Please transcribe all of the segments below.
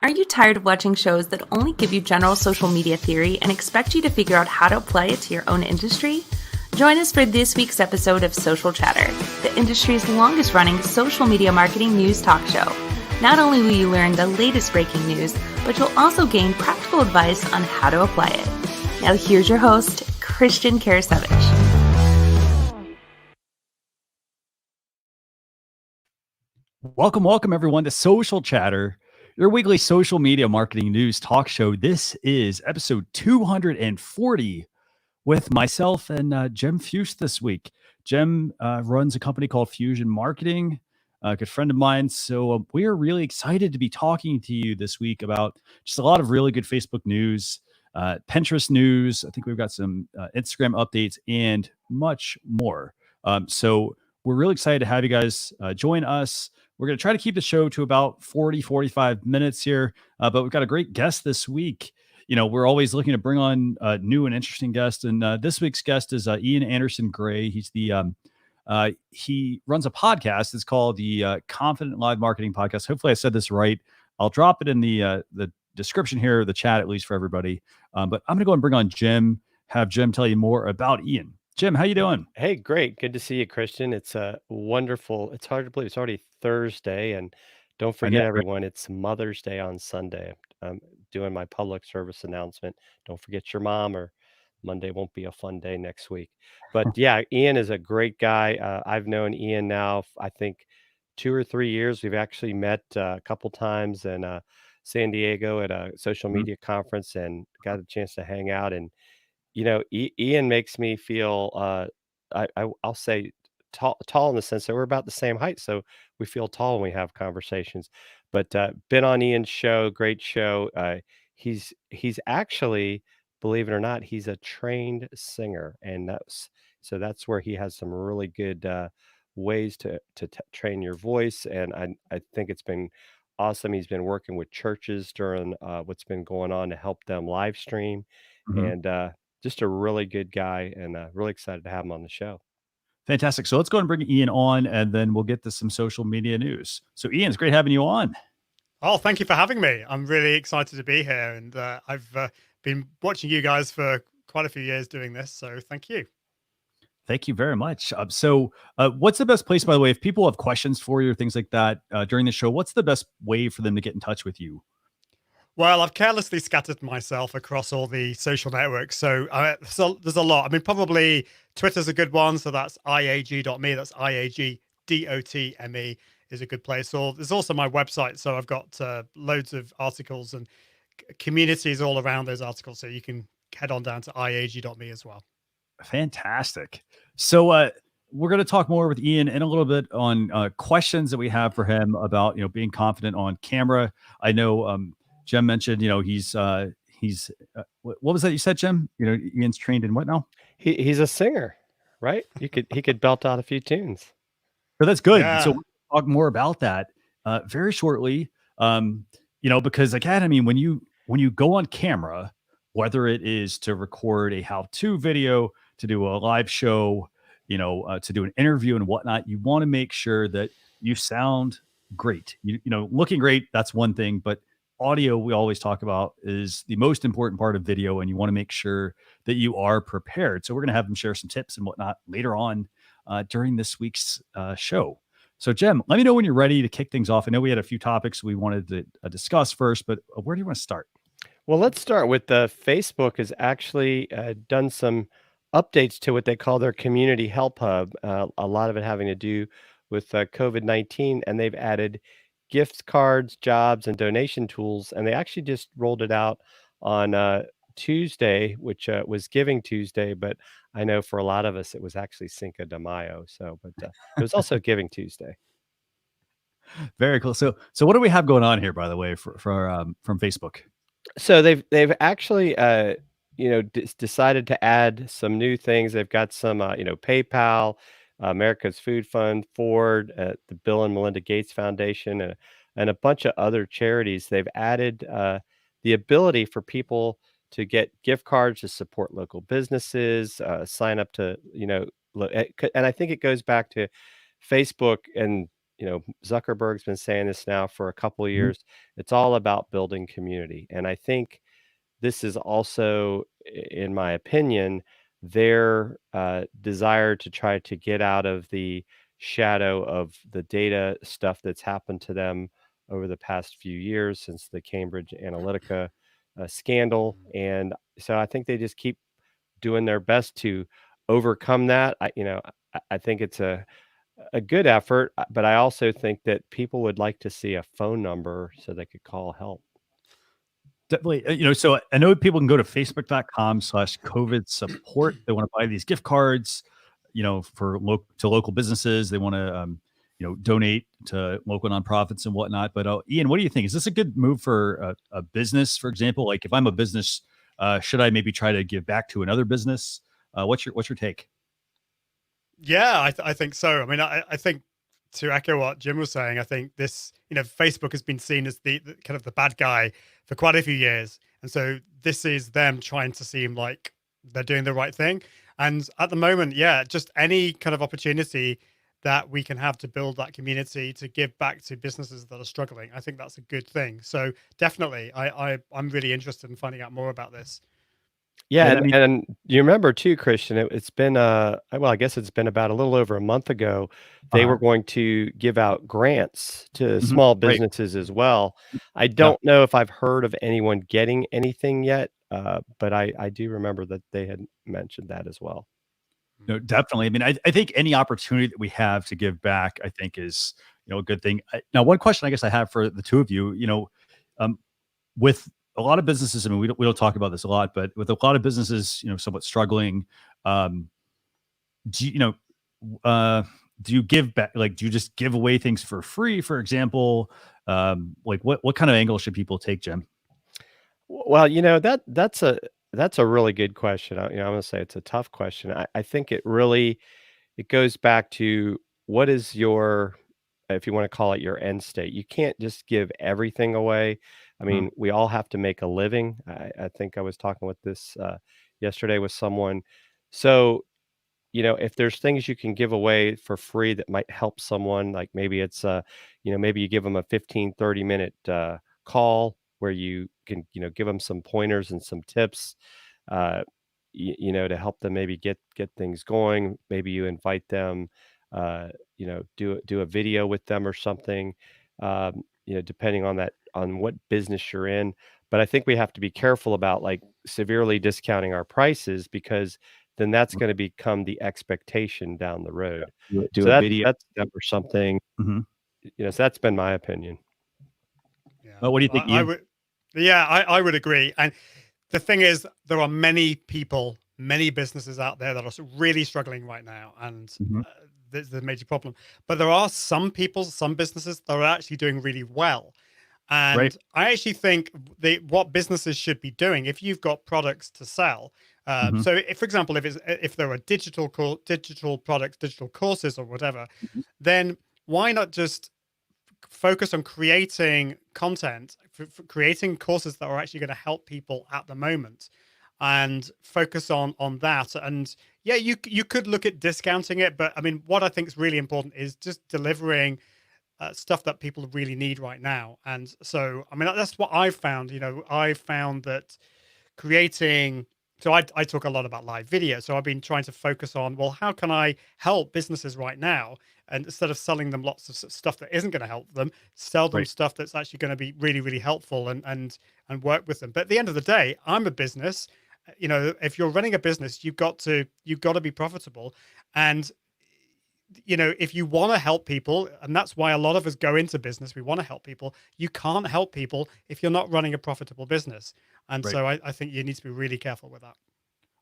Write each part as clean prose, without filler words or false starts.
Are you tired of watching shows that only give you general social media theory and expect you to figure out how to apply it to your own industry? Join us for this week's episode of Social Chatter, the industry's longest-running social media marketing news talk show. Not only will you learn the latest breaking news, but you'll also gain practical advice on how to apply it. Now here's your host, Christian Karasiewicz. Welcome everyone to Social Chatter, your weekly social media marketing news talk show. This is episode 240 with myself and Jim Fuhs this week. Jim runs a company called Fusion Marketing, a good friend of mine. So we are really excited to be talking to you this week about just a lot of really good Facebook news, Pinterest news. I think we've got some Instagram updates and much more. So we're really excited to have you guys join us. We're going to try to keep the show to about 45 minutes here, but we've got a great guest this week. You know, we're always looking to bring on new and interesting guests, and this week's guest is Ian Anderson Gray. He's the he runs a podcast. It's called the Confident Live Marketing Podcast. Hopefully, I said this right. I'll drop it in the description here, the chat at least for everybody. But I'm going to go and bring on Jim. Have Jim tell you more about Ian. Jim, how you doing? Hey, great. Good to see you, Christian. It's wonderful. It's hard to believe it's already Thursday, and don't I know, forget, right? everyone, it's Mother's Day on Sunday. I'm doing my public service announcement. Don't forget your mom, or Monday won't be a fun day next week. But yeah, Ian is a great guy. I've known Ian now, I think, 2 or 3 years. We've actually met a couple times in San Diego at a social Mhm. media conference and got a chance to hang out. And Ian makes me feel, I'll say tall in the sense that we're about the same height, so we feel tall when we have conversations. But been on Ian's show, great show. He's actually, believe it or not, he's a trained singer, and that's where he has some really good ways to train your voice. And I think it's been awesome. He's been working with churches during what's been going on to help them live stream, Mhm. and just a really good guy, and really excited to have him on the show. Fantastic. So let's go and bring Ian on, and then we'll get to some social media news. So Ian, it's great having you on. Oh, thank you for having me. I'm really excited to be here, and I've been watching you guys for quite a few years doing this, so thank you. Thank you very much. What's the best place, by the way, if people have questions for you or things like that during the show, what's the best way for them to get in touch with you? Well, I've carelessly scattered myself across all the social networks, so there's a lot. I mean, probably Twitter's a good one, so that's iag.me, that's iagdotme is a good place. Or there's also my website, so I've got loads of articles and communities all around those articles, so you can head on down to iag.me as well. Fantastic. So we're going to talk more with Ian in a little bit on questions that we have for him about, being confident on camera. I know Jim mentioned, what was that you said, Jim? Ian's trained in what now? He's a singer, right? He could belt out a few tunes. So that's good. Yeah. So we'll talk more about that very shortly. Because again, I mean, when you go on camera, whether it is to record a how-to video, to do a live show, to do an interview and whatnot, you want to make sure that you sound great. Looking great, that's one thing, but audio, we always talk about, is the most important part of video, and you want to make sure that you are prepared. So we're going to have them share some tips and whatnot later on during this week's show. So Jim, let me know when you're ready to kick things off. I know we had a few topics we wanted to discuss first, but where do you want to start? Well, let's start with Facebook has actually done some updates to what they call their community help hub. A lot of it having to do with COVID-19, and they've added gift cards, jobs, and donation tools. And they actually just rolled it out on Tuesday, which was Giving Tuesday, but I know for a lot of us it was actually Cinco de Mayo. So, but it was also Giving Tuesday. Very cool. So what do we have going on here, by the way, for from Facebook? So they've actually decided to add some new things. They've got some PayPal, America's Food Fund, Ford, the Bill and Melinda Gates Foundation, and a bunch of other charities. They've added the ability for people to get gift cards to support local businesses, sign up to and I think it goes back to Facebook and Zuckerberg's been saying this now for a couple of Mhm. years. It's all about building community. And I think this is also, in my opinion, their desire to try to get out of the shadow of the data stuff that's happened to them over the past few years since the Cambridge Analytica scandal. Mm. And so I think they just keep doing their best to overcome that. I think it's a good effort, but I also think that people would like to see a phone number so they could call help. Definitely. So I know people can go to facebook.com/COVID support. They want to buy these gift cards, for to local businesses. They want to, donate to local nonprofits and whatnot. But Ian, what do you think? Is this a good move for a business, for example? Like if I'm a business, should I maybe try to give back to another business? What's your take? Yeah, I think so. I mean, I think to echo what Jim was saying, I think this, Facebook has been seen as the kind of the bad guy for quite a few years. And so this is them trying to seem like they're doing the right thing. And at the moment, yeah, just any kind of opportunity that we can have to build that community, to give back to businesses that are struggling, I think that's a good thing. So definitely, I'm really interested in finding out more about this. Yeah, And I and mean, and you remember too, Christian, it's been, well, I guess it's been about a little over a month ago, they uh-huh. were going to give out grants to Mhm. small Right. businesses as well. I Yeah. don't know if I've heard of anyone getting anything yet, but I do remember that they had mentioned that as well. No, definitely. I mean, I think any opportunity that we have to give back, I think is, a good thing. Now, one question I guess I have for the two of you, um, with a lot of businesses, I mean, we don't talk about this a lot, but with a lot of businesses, somewhat struggling, um, do you, you know, do you give back? Like, do you just give away things for free, for example? Like what kind of angle should people take, Jim? Well, that's a really good question. I'm gonna say it's a tough question. I think it goes back to what is your, if you want to call it your end state. You can't just give everything away. I Mhm. mean, we all have to make a living. I think I was talking with this yesterday with someone. So, if there's things you can give away for free that might help someone, like maybe it's maybe you give them a 15-30 minute call where you can, give them some pointers and some tips, uh, to help them maybe get things going. Maybe you invite them, do a video with them or something, depending on what business you're in. But I think we have to be careful about like severely discounting our prices, because then that's going to become the expectation down the road. Do So a that's video. that's or something. Mhm. So that's been my opinion. Yeah, Well, what do you think, I Ian? would. Yeah, I would agree. And the thing is, there are many people, many businesses out there that are really struggling right now, and Mhm. there's a major problem. But there are some people, some businesses that are actually doing really well. Right. And I actually think what businesses should be doing, if you've got products to sell. Mhm. So, if, for example, if there are digital products, digital courses, or whatever, Mhm. then why not just focus on creating content, for creating courses that are actually going to help people at the moment, and focus on that. And yeah, you could look at discounting it, but I mean, what I think is really important is just delivering stuff that people really need right now. And so, I mean, that's what I've found. I found that creating. So I talk a lot about live video. So I've been trying to focus on, well, how can I help businesses right now? And instead of selling them lots of stuff that isn't going to help them, sell them Right. stuff that's actually going to be really, really helpful, and work with them. But at the end of the day, I'm a business. If you're running a business, you've got to be profitable. And if you want to help people, and that's why a lot of us go into business, we want to help people. You can't help people if you're not running a profitable business. And Right. so I think you need to be really careful with that.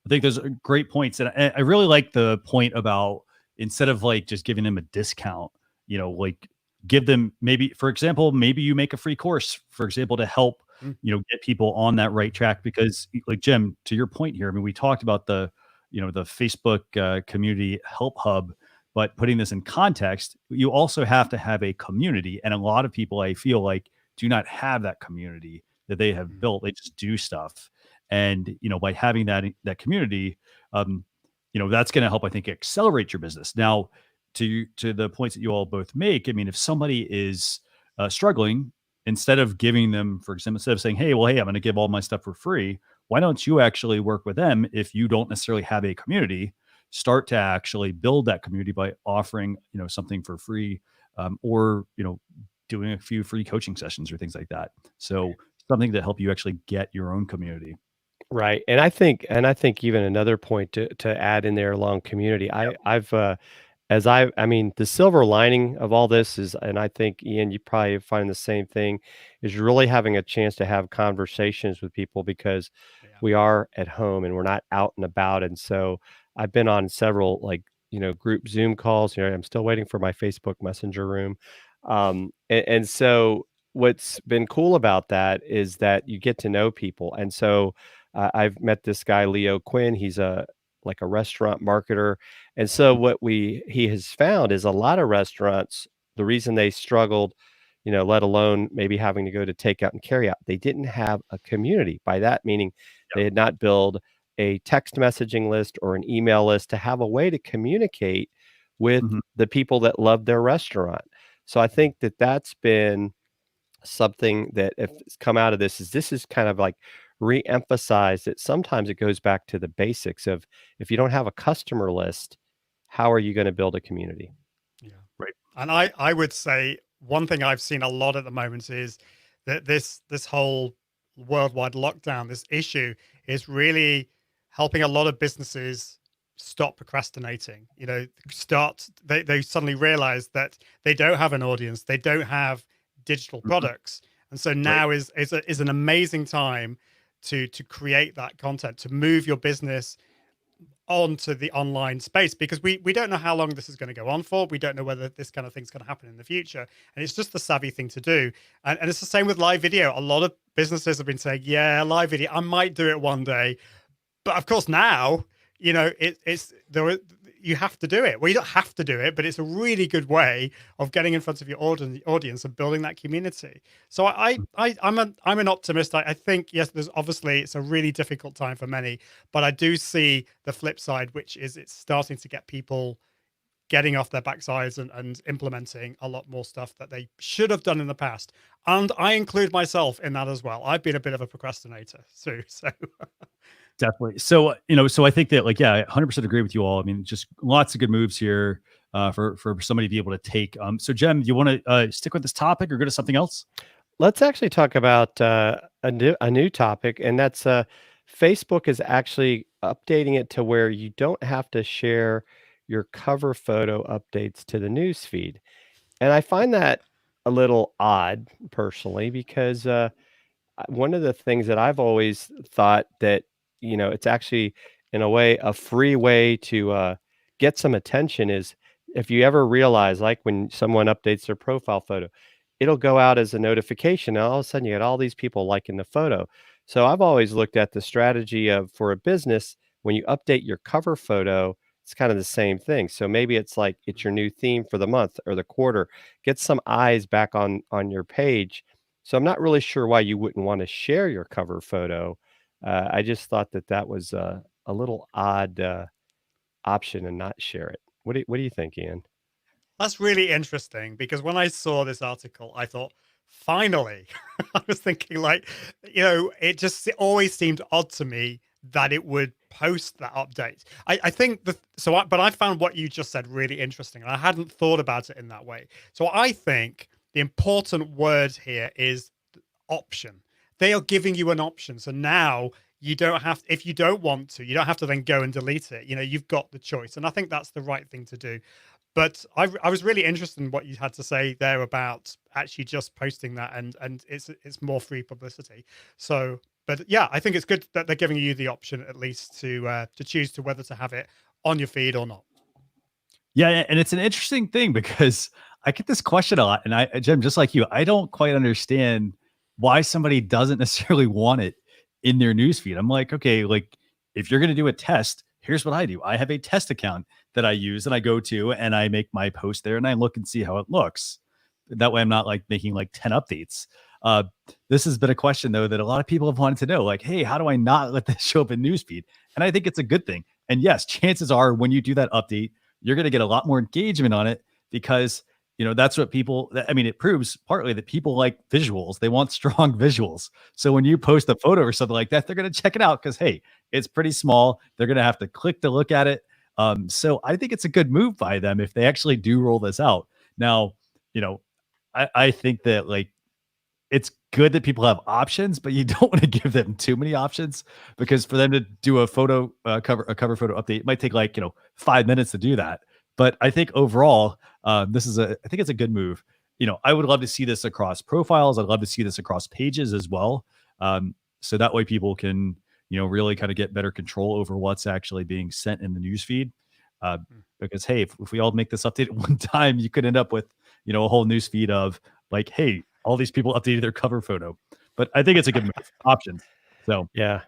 I think those are great points, and I really like the point about instead of like just giving them a discount, like give them maybe, for example, maybe you make a free course, for example, to help Mm. get people on that right track. Because, like Jim, to your point here, I mean, we talked about the Facebook community help hub, but putting this in context, you also have to have a community, and a lot of people I feel like do not have that community that they have Mm. built. They just do stuff. And by having that community, that's going to help, I think, accelerate your business. Now, to the points that you all both make, I mean, if somebody is struggling, instead of giving them, for example, instead of saying, hey, I'm going to give all my stuff for free, why don't you actually work with them? If you don't necessarily have a community, start to actually build that community by offering, something for free, or, doing a few free coaching sessions or things like that. So something to help you actually get your own community. Right. And I think even another point to add in there along community, I mean, the silver lining of all this is, and I think, Ian, you probably find the same thing, is really having a chance to have conversations with people because we are at home and we're not out and about. And so I've been on several group Zoom calls. I'm still waiting for my Facebook Messenger room. And so what's been cool about that is that you get to know people. And so I've met this guy, Leo Quinn. He's like a restaurant marketer. And so what he has found is a lot of restaurants, the reason they struggled, let alone maybe having to go to takeout and carry out, they didn't have a community. By that meaning they had not built a text messaging list or an email list to have a way to communicate with the people that love their restaurant. So I think that that's been something that if it's come out of this is kind of like re-emphasize that sometimes it goes back to the basics of if you don't have a customer list, how are you going to build a community? Yeah, right. And I would say one thing I've seen a lot at the moment is that this whole worldwide lockdown, this issue is really helping a lot of businesses stop procrastinating. They suddenly realize that they don't have an audience, they don't have digital products, and so now is an amazing time to create that content, to move your business onto the online space, because we don't know how long this is going to go on for. We don't know whether this kind of thing's going to happen in the future, and it's just the savvy thing to do. And it's the same with live video. A lot of businesses have been saying, yeah, live video, I might do it one day, but of course now you have to do it. Well, you don't have to do it, but it's a really good way of getting in front of your audience and building that community. So I'm an optimist. I think, yes, there's obviously, it's a really difficult time for many, but I do see the flip side, which is it's starting to get people getting off their backsides and implementing a lot more stuff that they should have done in the past. And I include myself in that as well. I've been a bit of a procrastinator too. So definitely. So, so I think that I 100% agree with you all. I mean, just lots of good moves here for somebody to be able to take. So Jem, do you want to stick with this topic or go to something else? Let's actually talk about a new topic, and that's Facebook is actually updating it to where you don't have to share your cover photo updates to the news feed. And I find that a little odd personally, because one of the things that I've always thought that, it's actually in a way, a free way to get some attention is if you ever realize, like when someone updates their profile photo, it'll go out as a notification. And all of a sudden you get all these people liking the photo. So I've always looked at the strategy of, for a business, when you update your cover photo, it's kind of the same thing. So maybe it's like it's your new theme for the month or the quarter. Get some eyes back on your page. So I'm not really sure why you wouldn't want to share your cover photo. I just thought that was a little odd option and not share it. What do you think, Ian? That's really interesting, because when I saw this article, I thought, finally. I was thinking it always seemed odd to me that it would post that update. I think but I found what you just said really interesting, and I hadn't thought about it in that way. So I think the important word here is option. They are giving you an option. So now you don't have, if you don't want to, you don't have to then go and delete it. You've got the choice. And I think that's the right thing to do. But I was really interested in what you had to say there about actually just posting that, and it's more free publicity. So, but yeah, I think it's good that they're giving you the option at least to choose to whether to have it on your feed or not. Yeah, and it's an interesting thing because I get this question a lot, and Jem, just like you, I don't quite understand why somebody doesn't necessarily want it in their newsfeed. I'm like, okay, if you're going to do a test, here's what I do. I have a test account that I use and I go to and I make my post there and I look and see how it looks. That way I'm not making 10 updates. This has been a question though that a lot of people have wanted to know, hey, how do I not let this show up in newsfeed? And I think it's a good thing. And yes, chances are when you do that update, you're going to get a lot more engagement on it because, that's what it proves partly that people like visuals. They want strong visuals. So when you post a photo or something like that, they're going to check it out because, hey, it's pretty small. They're going to have to click to look at it. So I think it's a good move by them if they actually do roll this out. Now, I think that it's good that people have options, but you don't want to give them too many options because for them to do a photo cover photo update, it might take 5 minutes to do that. But I think overall, I think it's a good move. I would love to see this across profiles. I'd love to see this across pages as well. So that way people can, really kind of get better control over what's actually being sent in the newsfeed. Because, hey, if we all make this update at one time, you could end up with, a whole newsfeed of hey, all these people updated their cover photo. But I think it's a good move. Options. So, yeah.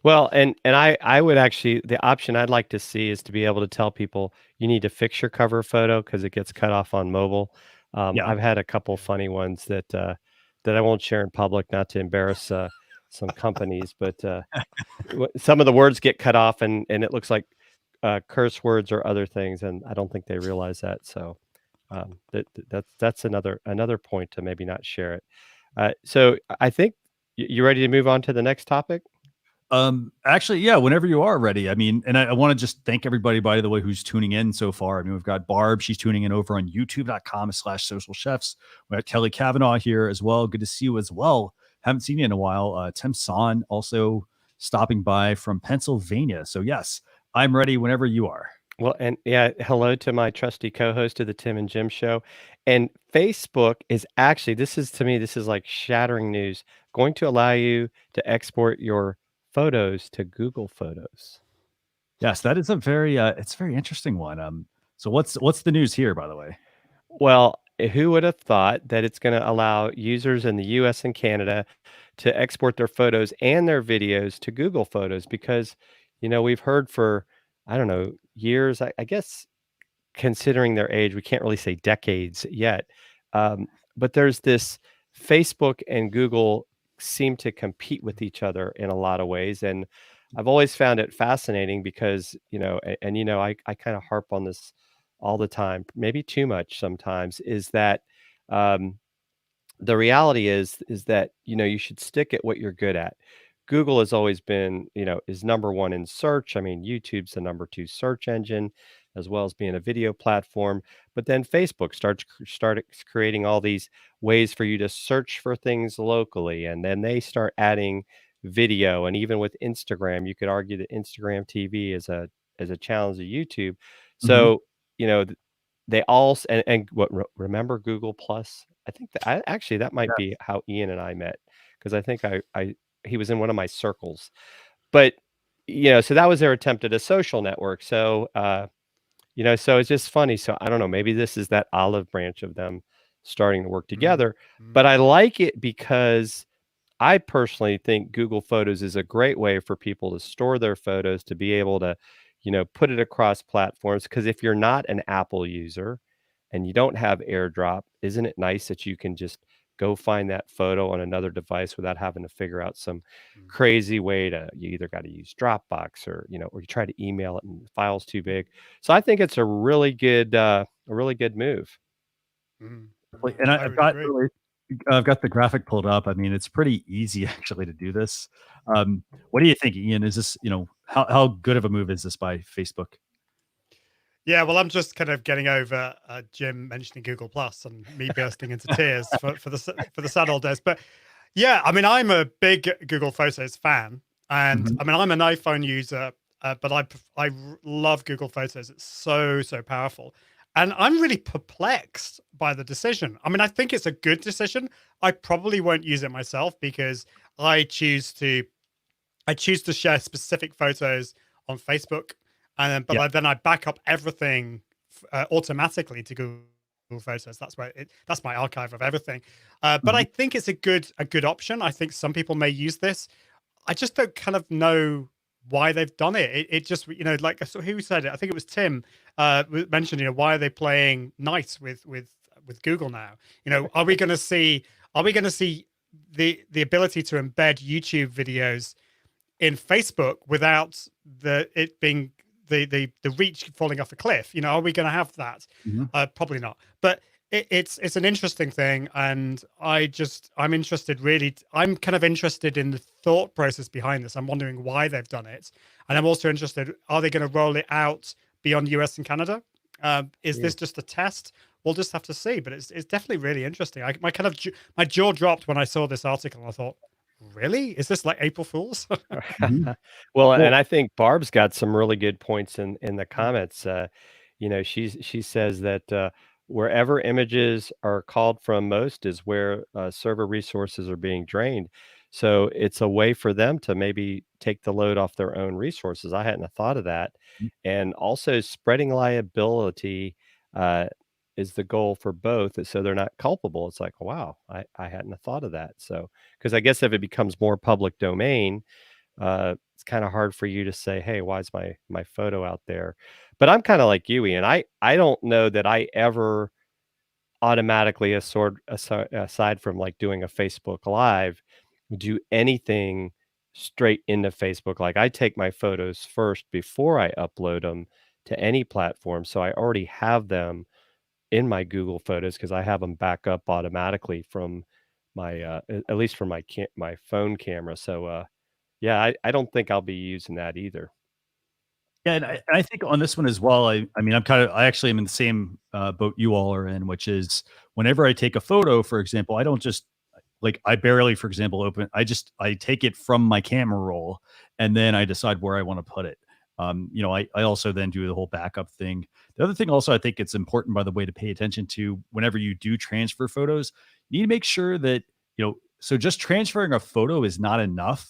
Well, and I would actually, the option I'd like to see is to be able to tell people you need to fix your cover photo because it gets cut off on mobile. Yeah. I've had a couple funny ones that I won't share in public, not to embarrass some companies, but some of the words get cut off and it looks like curse words or other things, and I don't think they realize that. So that's another point to maybe not share it. So I think you ready to move on to the next topic? Actually, yeah, whenever you are ready. And I want to just thank everybody, by the way, who's tuning in so far. We've got Barb. She's tuning in over on youtube.com/social chefs. We got Kelly Kavanaugh here as well. Good to see you as well. Haven't seen you in a while. Tim Son also stopping by from Pennsylvania. So yes, I'm ready whenever you are. Well, and yeah, hello to my trusty co-host of the Tim and Jim show. And Facebook is actually, this is like shattering news, going to allow you to export your photos to Google Photos. Yes, that is it's a very interesting one. So what's the news here, by the way? Well, who would have thought that it's going to allow users in the US and Canada to export their photos and their videos to Google Photos? Because, we've heard for, I don't know, years, I guess, considering their age, we can't really say decades yet. But there's this Facebook and Google seem to compete with each other in a lot of ways. And I've always found it fascinating because, I kind of harp on this all the time, maybe too much sometimes, is that the reality is that, you should stick at what you're good at. Google has always been, is number one in search. I mean, YouTube's the number 2 search engine, as well as being a video platform. But then Facebook started creating all these ways for you to search for things locally, and then they start adding video. And even with Instagram, you could argue that Instagram TV is a challenge to YouTube. So they all and what remember Google Plus? I think that might be how Ian and I met, because I think he was in one of my circles. But so that was their attempt at a social network. So so it's just funny. So I don't know, maybe this is that olive branch of them starting to work together. But I like it because I personally think Google Photos is a great way for people to store their photos, to be able to put it across platforms. Because if you're not an Apple user and you don't have AirDrop, isn't it nice that you can just go find that photo on another device without having to figure out some crazy way to, you either got to use Dropbox or you try to email it and the file's too big. So I think it's a really good move. And I've got the graphic pulled up. I mean, it's pretty easy actually to do this. What do you think, Ian? Is this, how good of a move is this by Facebook? Yeah, well, I'm just kind of getting over Jim mentioning Google Plus and me bursting into tears for the sad old days. But yeah, I mean, I'm a big Google Photos fan, and I mean, I'm an iPhone user, but I love Google Photos. It's so powerful, and I'm really perplexed by the decision. I mean, I think it's a good decision. I probably won't use it myself because I choose to share specific photos on Facebook. And then, then I back up everything automatically to Google Photos. That's my archive of everything. But I think it's a good option. I think some people may use this. I just don't kind of know why they've done it. It just, like, so who said it? I think it was Tim mentioned, why are they playing nice with Google now? Are we going to see the ability to embed YouTube videos in Facebook without it being the reach falling off a cliff. You know, are we going to have that? Probably not. But it's an interesting thing, and I'm interested. Really, I'm kind of interested in the thought process behind this. I'm wondering why they've done it, and I'm also interested: are they going to roll it out beyond US and Canada? Is this just a test? We'll just have to see. But it's definitely really interesting. My jaw dropped when I saw this article. And I thought, really? Is this like April Fool's? Well, and I think Barb's got some really good points in the comments. You know, she says that wherever images are called from most is where server resources are being drained. So it's a way for them to maybe take the load off their own resources. I hadn't thought of that. And also spreading liability is the goal for both. So they're not culpable. It's like, wow, I hadn't thought of that. So, because I guess if it becomes more public domain, it's kind of hard for you to say, hey, why is my photo out there? But I'm kind of like you, Ian. I don't know that I ever automatically, aside from like doing a Facebook Live, do anything straight into Facebook. Like I take my photos first before I upload them to any platform. So I already have them in my Google Photos because I have them back up automatically from my at least from my phone camera. So yeah, I don't think I'll be using that either. Yeah, and I think on this one as well, I mean, I actually am in the same boat you all are in, which is whenever I take a photo, for example, I don't just like, I barely, for example, I take it from my camera roll and then I decide where I want to put it. You know, I also then do the whole backup thing. The other thing also, I think it's important, by the way, to pay attention to whenever you do transfer photos, you need to make sure that, you know, so just transferring a photo is not enough.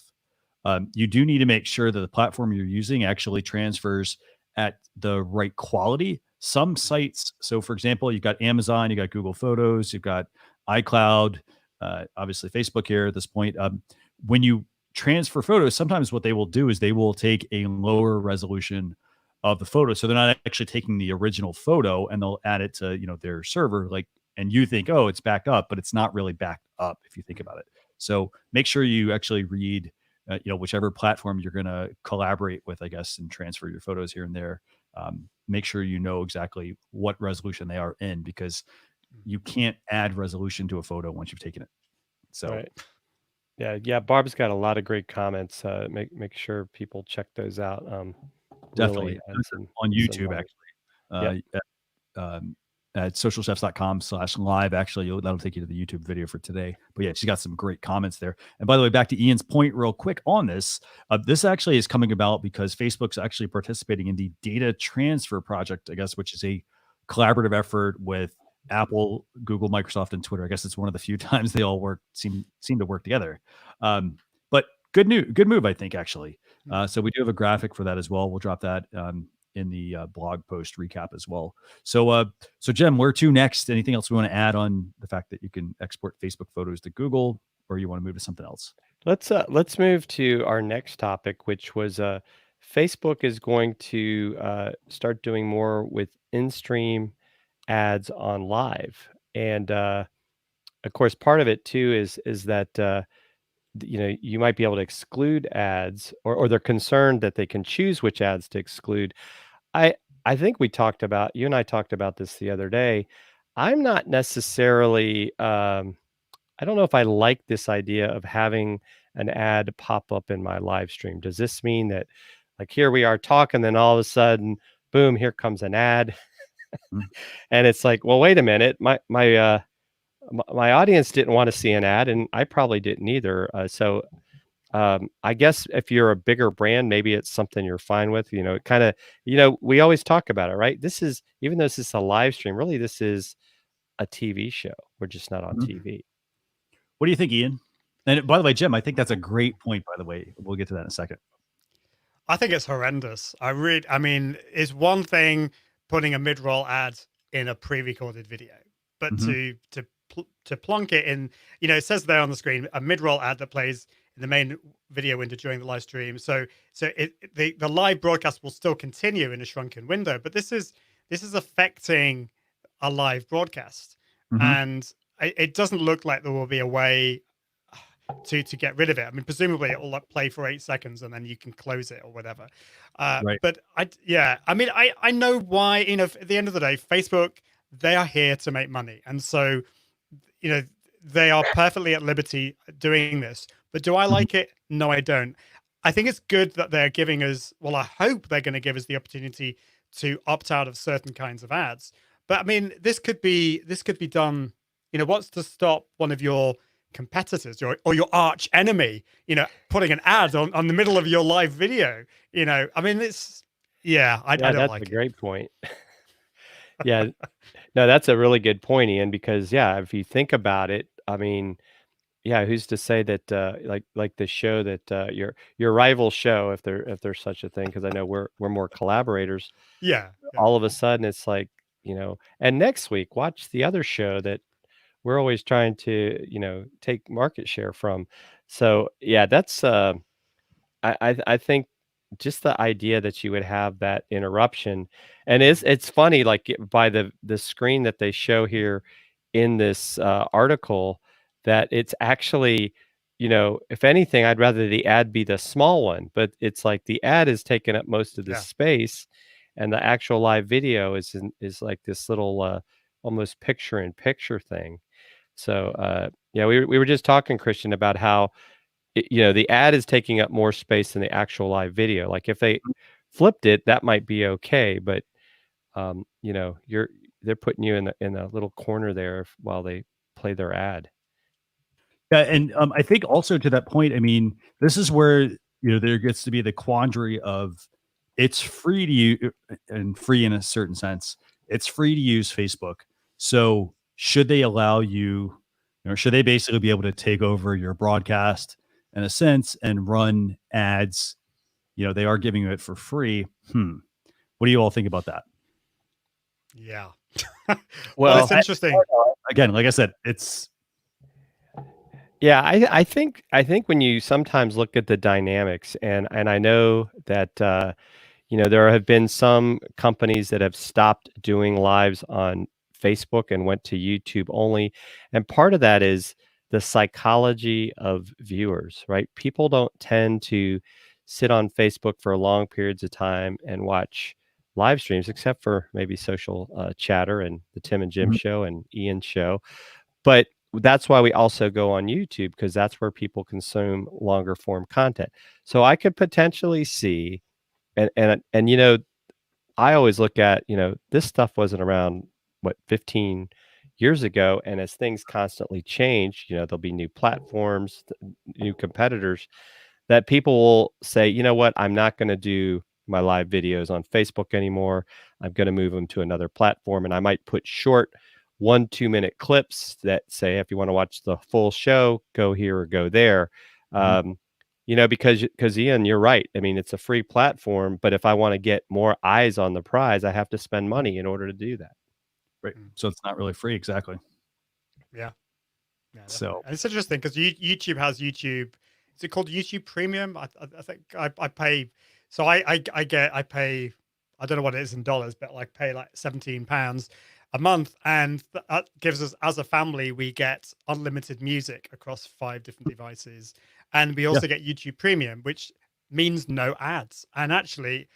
You do need to make sure that the platform you're using actually transfers at the right quality. Some sites, so for example, you've got Amazon, you got Google Photos, you've got iCloud, obviously Facebook here at this point. When you transfer photos, sometimes what they will do is they will take a lower resolution of the photo. So they're not actually taking the original photo and they'll add it to, you know, their server, like, and you think, oh, it's backed up, but it's not really backed up if you think about it. So make sure you actually read, you know, whichever platform you're going to collaborate with, I guess, and transfer your photos here and there. Make sure you know exactly what resolution they are in, because you can't add resolution to a photo once you've taken it. So, right. Yeah. Barb's got a lot of great comments. Make sure people check those out. definitely Really on YouTube, actually. At socialchefs.com/live. Actually, that'll take you to the YouTube video for today. But yeah, she's got some great comments there. And by the way, back to Ian's point real quick on this. This actually is coming about because Facebook's actually participating in the data transfer project, I guess, which is a collaborative effort with Apple, Google, Microsoft, and Twitter. I guess it's one of the few times they all seem to work together. But good move, I think, actually. So we do have a graphic for that as well. We'll drop that in the blog post recap as well. So Jem, where to next? Anything else we want to add on the fact that you can export Facebook photos to Google, or you want to move to something else? Let's move to our next topic, which was Facebook is going to start doing more with in-stream ads on live, and of course, part of it too is that you know, you might be able to exclude ads, or they're concerned that they can choose which ads to exclude. I think you and I talked about this the other day. I'm not necessarily I don't know if I like this idea of having an ad pop up in my live stream. Does this mean that, like, here we are talking, then all of a sudden, boom, here comes an ad? And it's like, well, wait a minute, my audience didn't want to see an ad, and I probably didn't either. So I guess if you're a bigger brand, maybe it's something you're fine with. You know, it kind of, you know, we always talk about it, right? This is, even though this is a live stream, really, this is a TV show. We're just not on TV. What do you think, Ian? And by the way, Jim, I think that's a great point, by the way. We'll get to that in a second. I think it's horrendous. I mean, it's one thing putting a mid-roll ad in a pre-recorded video, but to plonk it in, you know, it says there on the screen, a mid-roll ad that plays in the main video window during the live stream. So the live broadcast will still continue in a shrunken window, but this is affecting a live broadcast, and it doesn't look like there will be a way. to get rid of it. I mean, presumably it will like play for 8 seconds and then you can close it or whatever. Right. But I mean, I know why, you know, at the end of the day, Facebook, they are here to make money. And so, you know, they are perfectly at liberty doing this. But do I like it? No, I don't. I think it's good that they're giving us, well, I hope they're going to give us the opportunity to opt out of certain kinds of ads. But I mean, this could be done, you know, what's to stop one of your competitors or your arch enemy, you know, putting an ad on the middle of your live video, you know? I mean, it's, I don't that's like a it. great point. Yeah, no, that's a really good point, Ian, because if you think about it, I mean, who's to say that like the show that your rival show, if there's such a thing, because I know we're more collaborators, Yeah. all of a sudden it's like, and next week watch the other show that we're always trying to, take market share from. So that's I think just the idea that you would have that interruption, and it's funny, like by the screen that they show here in this article, that it's actually, if anything, I'd rather the ad be the small one, but it's like the ad is taking up most of the space, and the actual live video is like this little almost picture in picture thing. So we were just talking, Christian, about how the ad is taking up more space than the actual live video. Like if they flipped it, that might be okay, but they're putting you in a little corner there while they play their ad. Yeah, and I think also to that point, I mean, this is where there gets to be the quandary of it's free to use, and free in a certain sense. It's free to use Facebook. So should they allow you, should they basically be able to take over your broadcast in a sense and run ads? They are giving you it for free. What do you all think about that? Yeah. Well, it's interesting. Again, like I said, it's. Yeah, I think when you sometimes look at the dynamics, and I know that there have been some companies that have stopped doing lives on Facebook and went to YouTube only, and part of that is the psychology of viewers, right? People don't tend to sit on Facebook for long periods of time and watch live streams, except for maybe Social Chatter and the Tim and Jim show and Ian's show. But that's why we also go on YouTube, because that's where people consume longer form content. So I could potentially see, and I always look at, this stuff wasn't around 15 years ago, and as things constantly change, there'll be new platforms, new competitors, that people will say, you know what, I'm not going to do my live videos on Facebook anymore. I'm going to move them to another platform, and I might put short 1-2 minute clips that say, if you want to watch the full show, go here or go there. Because Ian, you're right. I mean, it's a free platform, but if I want to get more eyes on the prize, I have to spend money in order to do that. Right. So it's not really free. Exactly. Yeah. So and it's interesting because YouTube has YouTube. Is it called YouTube Premium? I think I pay. So I pay. I don't know what it is in dollars, but like pay like £17 a month, and that gives us, as a family, we get unlimited music across 5 different devices, and we also get YouTube Premium, which means no ads. And actually,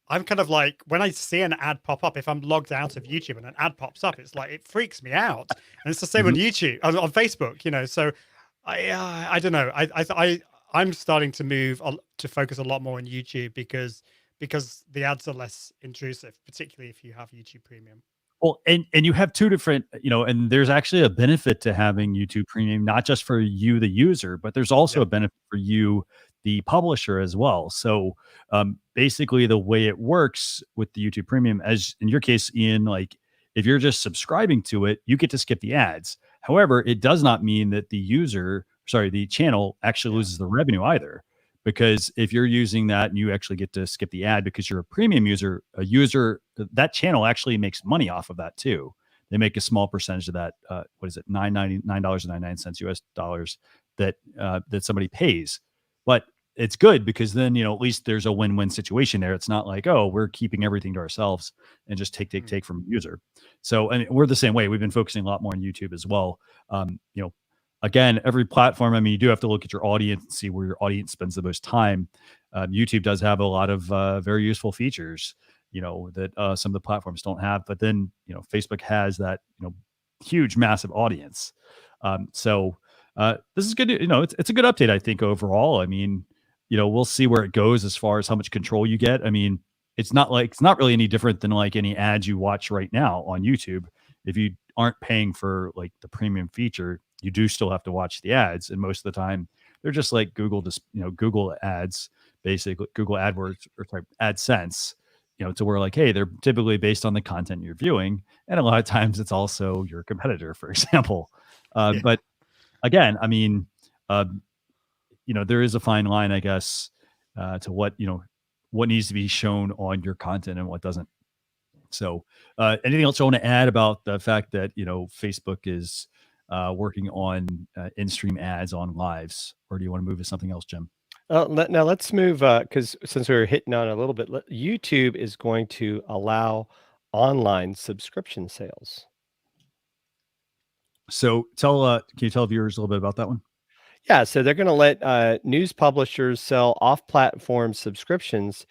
I'm kind of like, when I see an ad pop up, if I'm logged out of YouTube and an ad pops up, it's like, it freaks me out. And it's the same on YouTube, on Facebook, so I don't know. I'm starting to move to focus a lot more on YouTube because the ads are less intrusive, particularly if you have YouTube Premium. Well, and you have two different, and there's actually a benefit to having YouTube Premium, not just for you, the user, but there's also a benefit for you, the publisher, as well. So basically the way it works with the YouTube Premium, as in your case, Ian, like if you're just subscribing to it, you get to skip the ads. However, it does not mean that the channel actually loses the revenue either. Because if you're using that and you actually get to skip the ad because you're a premium user, that channel actually makes money off of that too. They make a small percentage of that. What is it? $9.99 US dollars that somebody pays. But it's good because then, at least there's a win-win situation there. It's not like, oh, we're keeping everything to ourselves and just take from the user. So, and we're the same way. We've been focusing a lot more on YouTube as well. again, every platform, I mean, you do have to look at your audience and see where your audience spends the most time. YouTube does have a lot of very useful features, that some of the platforms don't have. But then, Facebook has that, huge, massive audience. So this is good. It's a good update, I think, overall. I mean, we'll see where it goes as far as how much control you get. I mean, it's not really any different than like any ads you watch right now on YouTube. If you aren't paying for like the premium feature, you do still have to watch the ads. And most of the time they're just like Google ads, basically Google AdWords or sorry, AdSense, to where like, hey, they're typically based on the content you're viewing. And a lot of times it's also your competitor, for example. Yeah. But again, I mean, there is a fine line, I guess, to what needs to be shown on your content and what doesn't. So anything else you want to add about the fact that, Facebook is working on in-stream ads on lives, or do you want to move to something else, Jim? Now let's move, because since we were hitting on it a little bit, YouTube is going to allow online subscription sales. So can you tell viewers a little bit about that one? Yeah, so they're going to let news publishers sell off-platform subscriptions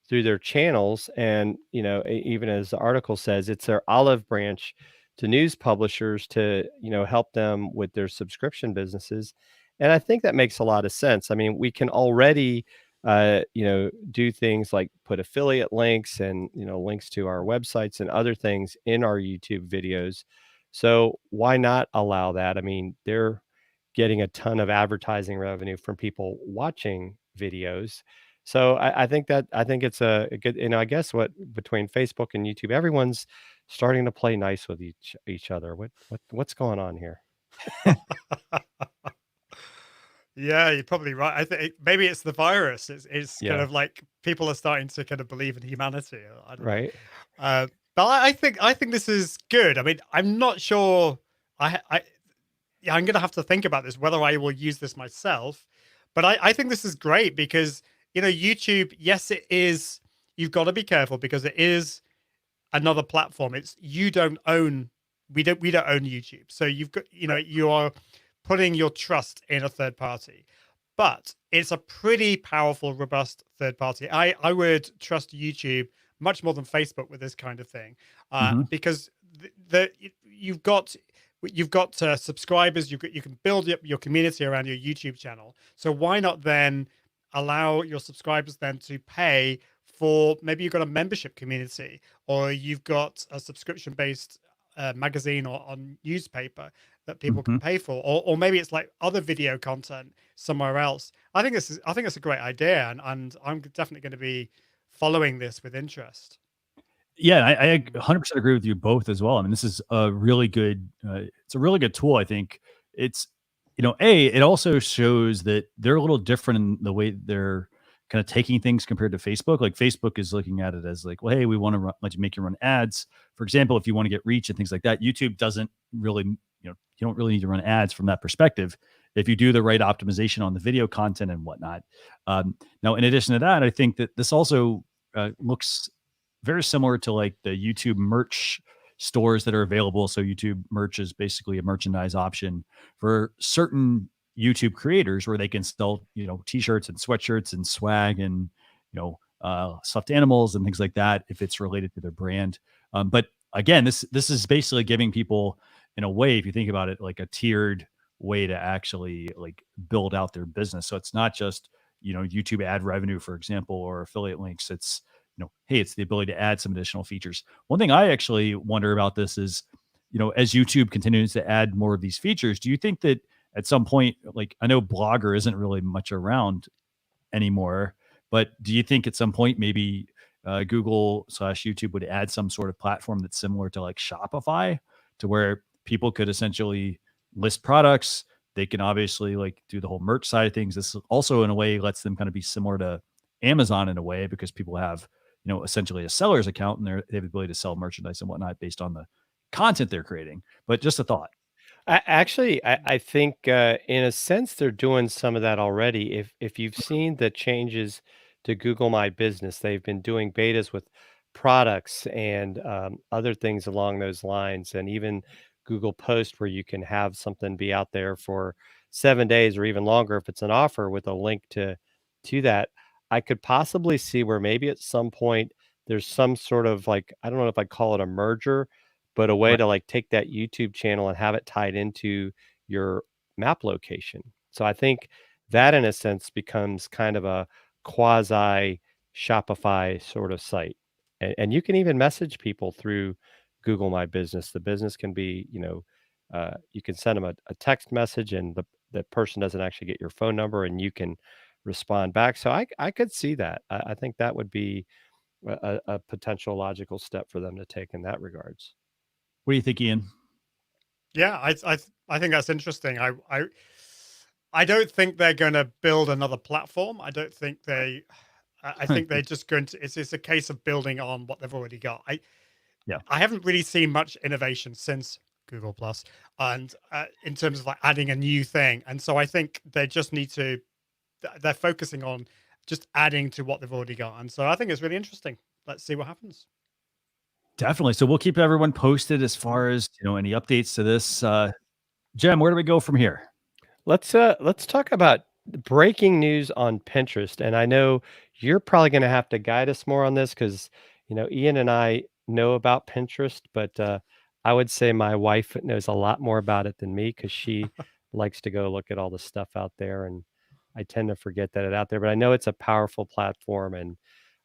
through their channels, and even as the article says, it's their olive branch to news publishers to help them with their subscription businesses. And I think that makes a lot of sense. I mean, we can already do things like put affiliate links and links to our websites and other things in our YouTube videos. So why not allow that? I mean, they're getting a ton of advertising revenue from people watching videos. So I think it's a good, I guess between Facebook and YouTube, everyone's starting to play nice with each other. What's going on here? Yeah, you're probably right. I think maybe it's the virus. It's kind Yeah. of like people are starting to kind of believe in humanity. I don't know. Right. But I think this is good. I mean, I'm not sure. Yeah, I'm gonna have to think about this whether I will use this myself. But I think this is great because YouTube. Yes, it is. You've got to be careful because it is another platform. We don't own YouTube. So you've got you are putting your trust in a third party, but it's a pretty powerful, robust third party. I would trust YouTube much more than Facebook with this kind of thing, because you've got subscribers. You can build up your community around your YouTube channel. So why not then allow your subscribers then to pay for, maybe you've got a membership community, or you've got a subscription based magazine or on newspaper that people can pay for, or maybe it's like other video content somewhere else. I think it's a great idea, and I'm definitely going to be following this with interest. Yeah, I 100% agree with you both as well. I mean, this is a really good, it's a really good tool. I think it's, it also shows that they're a little different in the way they're kind of taking things compared to Facebook. Like Facebook is looking at it as like, well, hey, we want to let you make you run ads. For example, if you want to get reach and things like that, YouTube doesn't really, you don't really need to run ads from that perspective if you do the right optimization on the video content and whatnot. Now, in addition to that, I think that this also looks very similar to like the YouTube merch stores that are available. So YouTube merch is basically a merchandise option for certain YouTube creators where they can sell, t-shirts and sweatshirts and swag and, stuffed animals and things like that if it's related to their brand. But again, this is basically giving people, in a way, if you think about it, like a tiered way to actually like build out their business. So it's not just, YouTube ad revenue, for example, or affiliate links. It's, hey, it's the ability to add some additional features. One thing I actually wonder about this is, as YouTube continues to add more of these features, do you think that at some point, like, I know Blogger isn't really much around anymore, but do you think at some point maybe Google/YouTube would add some sort of platform that's similar to like Shopify, to where people could essentially list products? They can obviously like do the whole merch side of things. This also in a way lets them kind of be similar to Amazon in a way, because people have, essentially a seller's account and they have the ability to sell merchandise and whatnot based on the content they're creating. But just a thought. I think in a sense they're doing some of that already. If you've seen the changes to Google My Business, they've been doing betas with products and other things along those lines, and even Google Post where you can have something be out there for 7 days or even longer if it's an offer with a link to that. I could possibly see where maybe at some point there's some sort of like, I don't know if I call it a merger, but a way Right. to like take that YouTube channel and have it tied into your map location. So I think that in a sense becomes kind of a quasi Shopify sort of site. And you can even message people through Google My Business. The business can be, you can send them a text message and the person doesn't actually get your phone number and you can respond back. So I could see that. I think that would be a potential logical step for them to take in that regards. What do you think, Ian? Yeah, I think that's interesting. I don't think they're going to build another platform. I don't think they. I think they're just going to. It's a case of building on what they've already got. Yeah. I haven't really seen much innovation since Google Plus, and in terms of like adding a new thing. And so I think they just need to. They're focusing on just adding to what they've already got. And so I think it's really interesting. Let's see what happens. Definitely. So we'll keep everyone posted as far as any updates to this. Jem, where do we go from here? Let's talk about breaking news on Pinterest. And I know you're probably going to have to guide us more on this because Ian and I know about Pinterest, but I would say my wife knows a lot more about it than me because she likes to go look at all the stuff out there, and I tend to forget that it's out there. But I know it's a powerful platform, and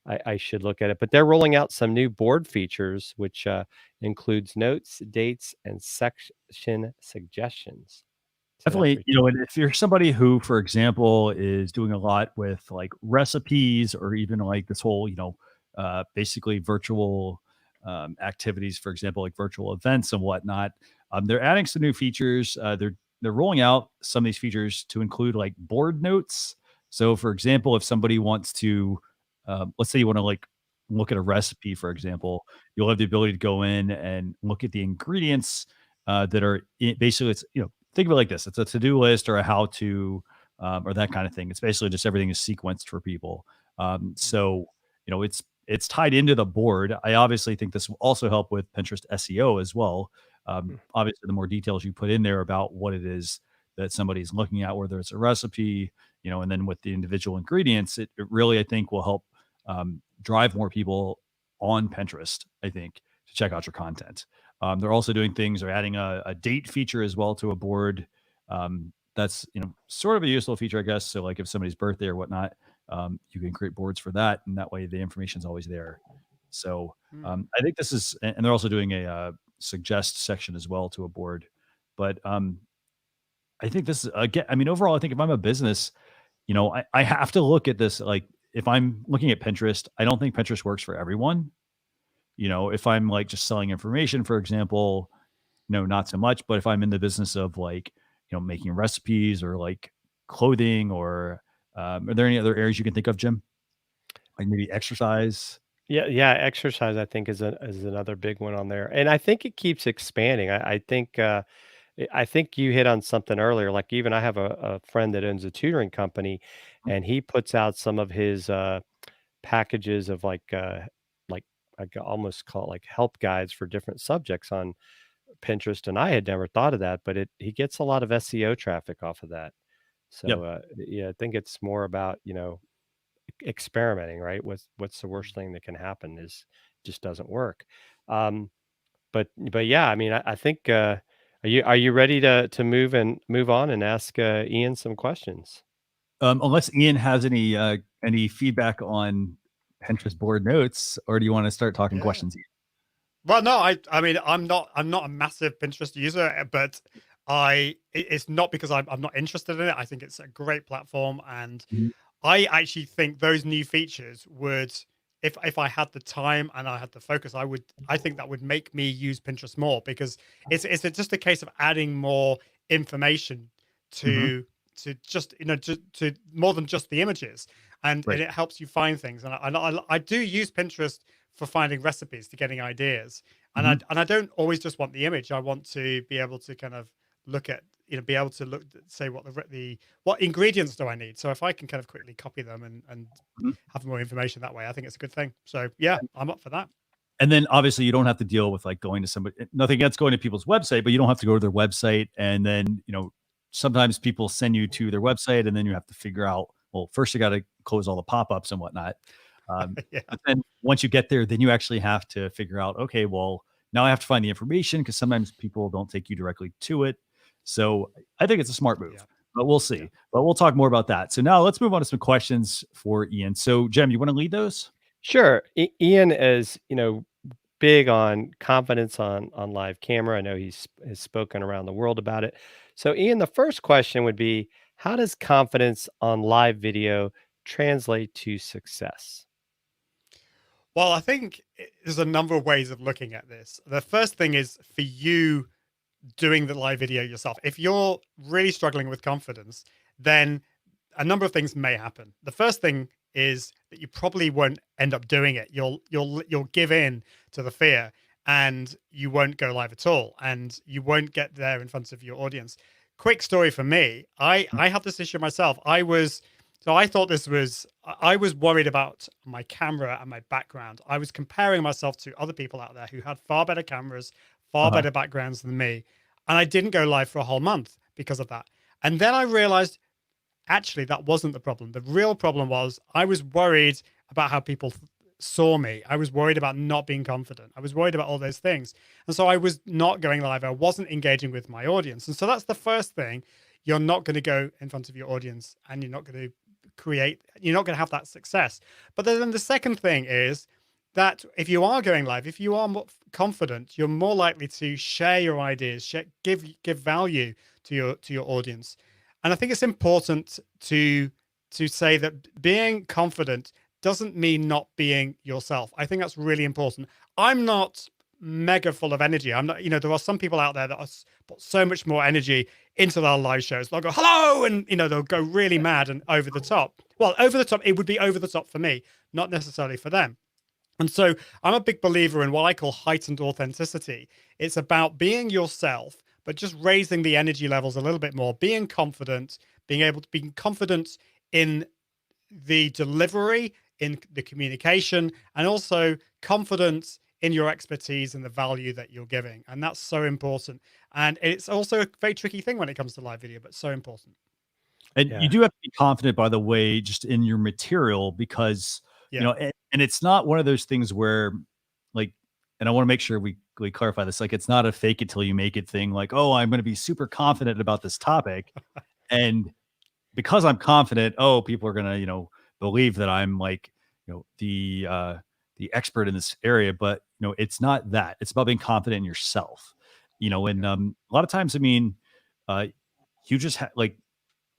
I should look at it. But they're rolling out some new board features, which includes notes, dates, and section suggestions. So Definitely, and if you're somebody who, for example, is doing a lot with like recipes or even like this whole, basically virtual activities, for example, like virtual events and whatnot, they're adding some new features. They're rolling out some of these features to include like board notes. So, for example, if somebody wants to, let's say you want to like look at a recipe, for example, you'll have the ability to go in and look at the ingredients that are basically, it's think of it like this: it's a to-do list or a how-to or that kind of thing. It's basically just everything is sequenced for people. So it's tied into the board. I obviously think this will also help with Pinterest SEO as well. Obviously, the more details you put in there about what it is that somebody's looking at, whether it's a recipe, and then with the individual ingredients, it really, I think, will help drive more people on Pinterest, I think, to check out your content. They're also doing things, they're adding a date feature as well to a board. That's, sort of a useful feature, I guess. So like if somebody's birthday or whatnot, you can create boards for that. And that way the information is always there. So I think this is, and they're also doing a suggest section as well to a board. But I think this is, again, I mean, overall, I think if I'm a business, I have to look at this. Like if I'm looking at Pinterest, I don't think Pinterest works for everyone. If I'm like just selling information, for example, not so much. But if I'm in the business of like, making recipes or like clothing or are there any other areas you can think of, Jim? Like maybe exercise? Yeah, exercise I think is another big one on there, and I think it keeps expanding. I think you hit on something earlier. Like even I have a friend that owns a tutoring company, and he puts out some of his packages of like I could almost call it like help guides for different subjects on Pinterest, and I had never thought of that, but he gets a lot of SEO traffic off of that. So Yep. yeah, I think it's more about experimenting, right? What's the worst thing that can happen is just doesn't work. Um, but yeah, I mean, I think are you ready to move on and ask Ian some questions? Unless Ian has any feedback on Pinterest board notes, or do you want to start talking Yeah. questions? Well, no, I mean, I'm not a massive Pinterest user, but it's not because I'm not interested in it. I think it's a great platform, and Mhm. I actually think those new features would, if I had the time and I had the focus, I think that would make me use Pinterest more because it's just a case of adding more information Mhm. to just to more than just the images, and Right. it helps you find things. And I do use Pinterest for finding recipes, to getting ideas, and Mhm. I don't always just want the image. I want to be able to kind of look at be able to look say what ingredients do I need. So if I can kind of quickly copy them and Mhm. have more information that way, I think it's a good thing. So yeah, I'm up for that. And then obviously you don't have to deal with like going to somebody, nothing against going to people's website, but you don't have to go to their website. And then, sometimes people send you to their website and then you have to figure out, well, first you got to close all the pop-ups and whatnot. Yeah. But then once you get there, then you actually have to figure out, okay, well, now I have to find the information because sometimes people don't take you directly to it. So I think it's a smart move, Yeah. but we'll see. Yeah. But we'll talk more about that. So now let's move on to some questions for Ian. So Jem, you want to lead those? Sure. Ian is, big on confidence on live camera. I know has spoken around the world about it. So Ian, the first question would be, how does confidence on live video translate to success? Well, I think there's a number of ways of looking at this. The first thing is for you doing the live video yourself. If you're really struggling with confidence, then a number of things may happen. The first thing is that you probably won't end up doing it. You'll give in to the fear and you won't go live at all, and you won't get there in front of your audience. Quick story for me. I had this issue myself. I was worried about my camera and my background. I was comparing myself to other people out there who had far better cameras, far better backgrounds than me. And I didn't go live for a whole month because of that. And then I realized, actually, that wasn't the problem. The real problem was I was worried about how people saw me. I was worried about not being confident. I was worried about all those things. And so I was not going live. I wasn't engaging with my audience. And so that's the first thing. You're not going to go in front of your audience and you're not going to have that success. But then the second thing is that if you are going live, if you are more confident, you're more likely to share your ideas, give value to your audience. And I think it's important to say that being confident doesn't mean not being yourself. I think that's really important. I'm not mega full of energy. I'm not, there are some people out there that put so much more energy into their live shows. They'll go, hello, and they'll go really mad and over the top. Well, over the top, it would be over the top for me, not necessarily for them. And so I'm a big believer in what I call heightened authenticity. It's about being yourself, but just raising the energy levels a little bit more, being confident, being confident in the delivery, in the communication, and also confidence in your expertise and the value that you're giving. And that's so important. And it's also a very tricky thing when it comes to live video, but so important. And you do have to be confident, by the way, just in your material, because, and it's not one of those things where like, and I want to make sure we clarify this, like, it's not a fake it till you make it thing. Like, oh, I'm going to be super confident about this topic. And because I'm confident, people are going to, believe that I'm like, the expert in this area, but it's not that. It's about being confident in yourself, and a lot of times, you just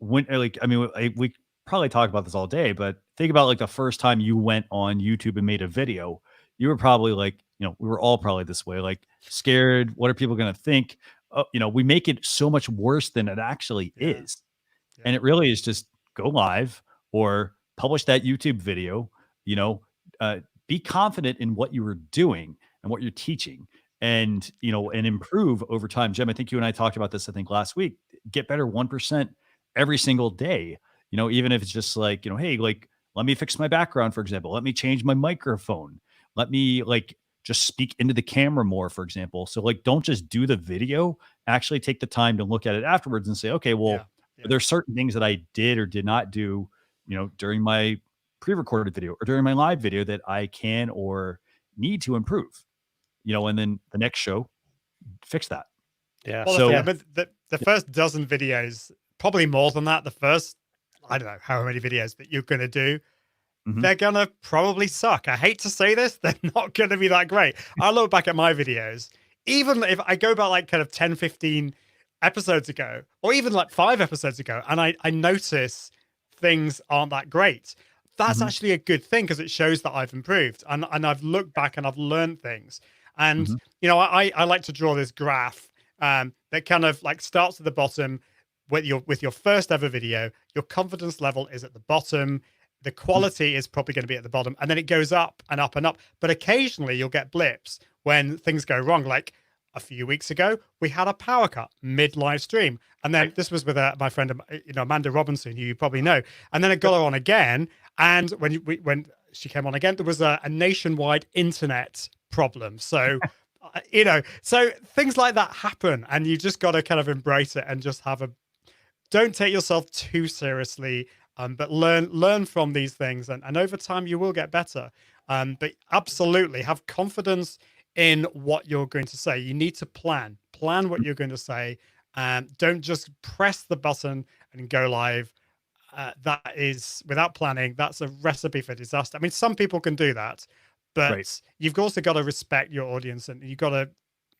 we probably talk about this all day, but think about like the first time you went on YouTube and made a video, you were probably like, we were all probably this way, like scared. What are people going to think? We make it so much worse than it actually is. Yeah. And it really is just go live or publish that YouTube video, be confident in what you were doing and what you're teaching, and, and improve over time. Jem, I think you and I talked about this, I think last week, get better 1% every single day, even if it's just like, hey, like, let me fix my background, for example, let me change my microphone. Let me like just speak into the camera more, for example. So like, don't just do the video, actually take the time to look at it afterwards and say, okay, well, there's certain things that I did or did not do, during my pre-recorded video or during my live video that I can or need to improve, and then the next show, fix that. Yeah. Well, so the first dozen videos, probably more than that, the first, I don't know how many videos that you're going to do, they're going to probably suck. I hate to say this, they're not going to be that great. I look back at my videos, even if I go back like kind of 10, 15 episodes ago, or even like 5 episodes ago, and I notice things aren't that great. That's actually a good thing, because it shows that I've improved and I've looked back and I've learned things. And, I like to draw this graph that kind of like starts at the bottom with your first ever video. Your confidence level is at the bottom. The quality is probably going to be at the bottom, and then it goes up and up and up. But occasionally you'll get blips when things go wrong. Like a few weeks ago, we had a power cut mid live stream. And then this was with my friend, Amanda Robinson, who you probably know. And then I got her on again. And when she came on again, there was a nationwide internet problem. So, so things like that happen, and you just got to kind of embrace it and just don't take yourself too seriously, but learn from these things, and over time you will get better. But absolutely have confidence in what you're going to say. You need to plan what you're going to say. Don't just press the button and go live. That is, without planning, that's a recipe for disaster. I mean, some people can do that, but you've also got to respect your audience, and you've got to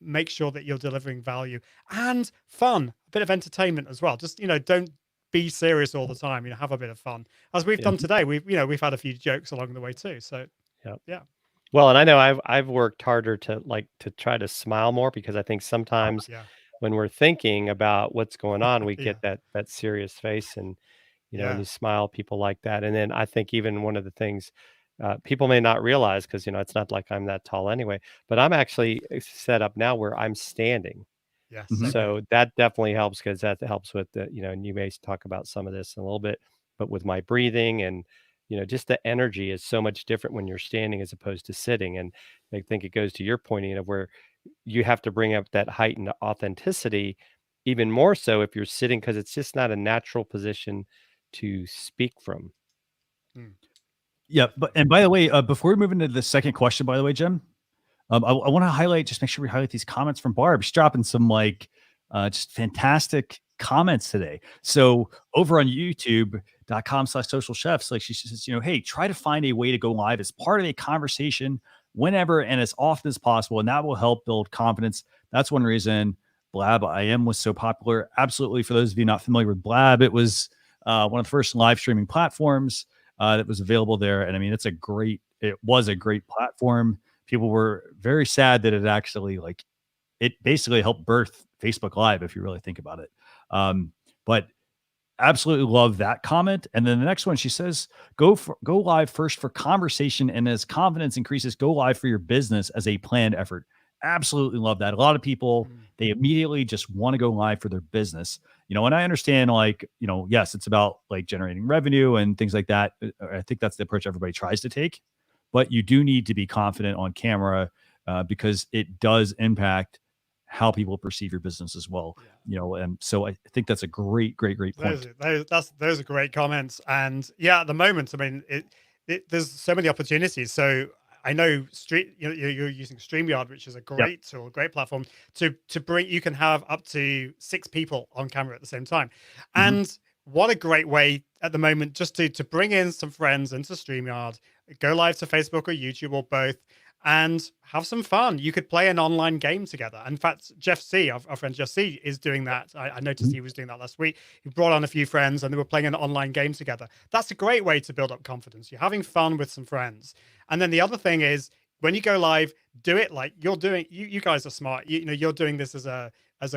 make sure that you're delivering value and fun, a bit of entertainment as well. Just, don't be serious all the time. Have a bit of fun, as we've done today. We've had a few jokes along the way too. So yeah. Well, and I know I've worked harder to try to smile more, because I think sometimes when we're thinking about what's going on, we get that serious face, and when you smile, people like that. And then I think even one of the things people may not realize, because it's not like I'm that tall anyway, but I'm actually set up now where I'm standing. Yes. So that definitely helps, because that helps with the, and you may talk about some of this in a little bit, but with my breathing and, just the energy is so much different when you're standing as opposed to sitting. And I think it goes to your point, of where you have to bring up that heightened authenticity even more so if you're sitting, because it's just not a natural position to speak from. Yeah. And by the way, before we move into the second question, by the way, Jim, I want to highlight, just make sure we highlight these comments from Barb. She's dropping some just fantastic comments today. So over on youtube.com/social chefs, she says, hey, try to find a way to go live as part of a conversation whenever and as often as possible. And that will help build confidence. That's one reason Blab IM was so popular. Absolutely. For those of you not familiar with Blab, it was one of the first live streaming platforms that was available there. And I mean, it was a great platform. People were very sad that it actually it basically helped birth Facebook Live, if you really think about it. But absolutely love that comment. And then the next one, she says, go live first for conversation, and as confidence increases, go live for your business as a planned effort. Absolutely love that. A lot of people, they immediately just want to go live for their business. And I understand, yes, it's about generating revenue and things like that. I think that's the approach everybody tries to take, but you do need to be confident on camera because it does impact how people perceive your business as well. And so I think that's a great point. Those are great comments. And at the moment, I mean, there's so many opportunities. So I know you're using StreamYard, which is a great tool, great platform to bring. You can have up to 6 people on camera at the same time, and what a great way at the moment just to bring in some friends into StreamYard, go live to Facebook or YouTube or both, and have some fun. You could play an online game together. In fact, Jeff C, our friend Jeff C, is doing that. I noticed he was doing that last week. He brought on a few friends and they were playing an online game together. That's a great way to build up confidence. You're having fun with some friends. And then the other thing is, when you go live, do it like you're doing. You guys are smart. You're doing this as a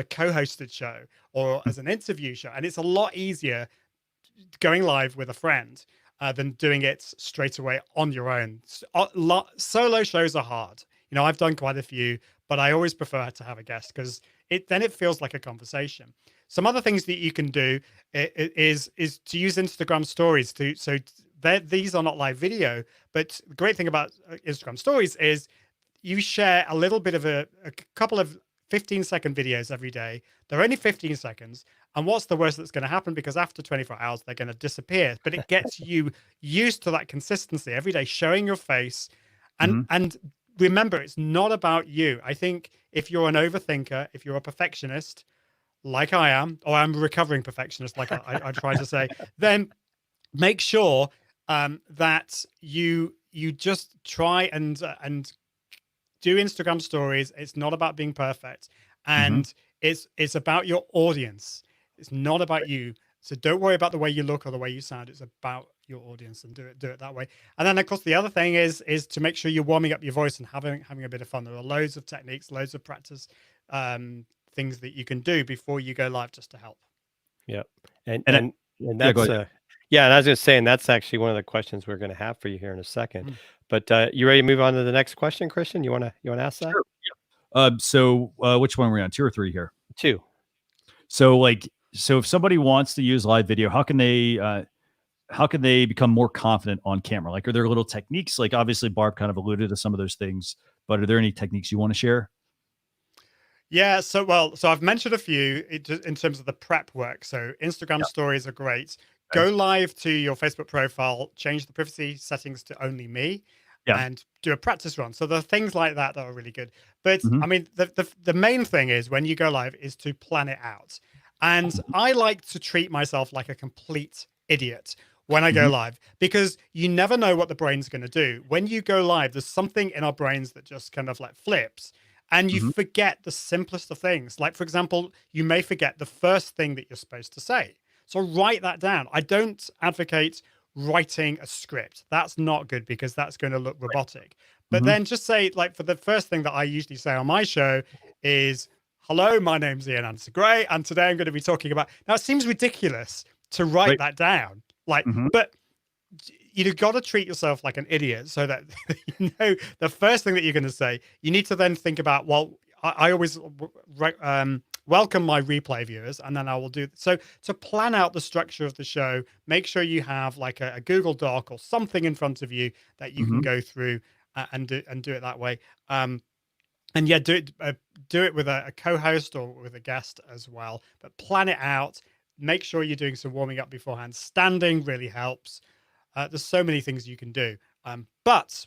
co-hosted show or as an interview show, and it's a lot easier going live with a friend than doing it straight away on your own. Solo shows are hard. I've done quite a few, but I always prefer to have a guest because it feels like a conversation. Some other things that you can do is to use Instagram stories these are not live video, but the great thing about Instagram stories is you share a little bit of a couple of 15-second videos every day. They're only 15 seconds. And what's the worst that's going to happen? Because after 24 hours, they're going to disappear. But it gets you used to that consistency every day, showing your face. And remember, it's not about you. I think if you're an overthinker, if you're a perfectionist, like I am, or I'm a recovering perfectionist, like I try to say, then make sure that you just try and do Instagram stories. It's not about being perfect, and it's about your audience. It's not about you. So don't worry about the way you look or the way you sound. It's about your audience, and do it that way. And then of course the other thing is to make sure you're warming up your voice and having a bit of fun. There are loads of techniques, loads of practice things that you can do before you go live just to help. Yeah. And that's and I was just saying that's actually one of the questions we're going to have for you here in a second. But you ready to move on to the next question, Christian? You want to ask that? Sure. Yeah. So which one are we on? 2 or 3 here? 2. So if somebody wants to use live video, how can they become more confident on camera? Are there little techniques? Obviously Barb kind of alluded to some of those things, but are there any techniques you want to share? Yeah, so I've mentioned a few in terms of the prep work. So Instagram stories are great. Okay. Go live to your Facebook profile, change the privacy settings to only me, Yeah. and do a practice run. So there are things like that that are really good. But Mhm. I mean, the main thing is when you go live is to plan it out. And I like to treat myself like a complete idiot when I go Mhm. live, because you never know what the brain's going to do. When you go live, there's something in our brains that just kind of like flips. And you Mhm. forget the simplest of things. Like, for example, you may forget the first thing that you're supposed to say. So write that down. I don't advocate writing a script. That's not good because that's going to look robotic. But Mhm. then just say, like, for the first thing that I usually say on my show is, hello, my name's Ian Anderson Gray, and today I'm going to be talking about. Now, it seems ridiculous to write Right. that down. Like, Mhm. but you've got to treat yourself like an idiot so that you know the first thing that you're going to say. You need to then think about, well, I always welcome my replay viewers, and then I will do so to plan out the structure of the show. Make sure you have like a Google Doc or something in front of you that you can Mhm. go through and do it that way. And yeah, do it with a co-host or with a guest as well. But plan it out. Make sure you're doing some warming up beforehand. Standing really helps. There's so many things you can do. But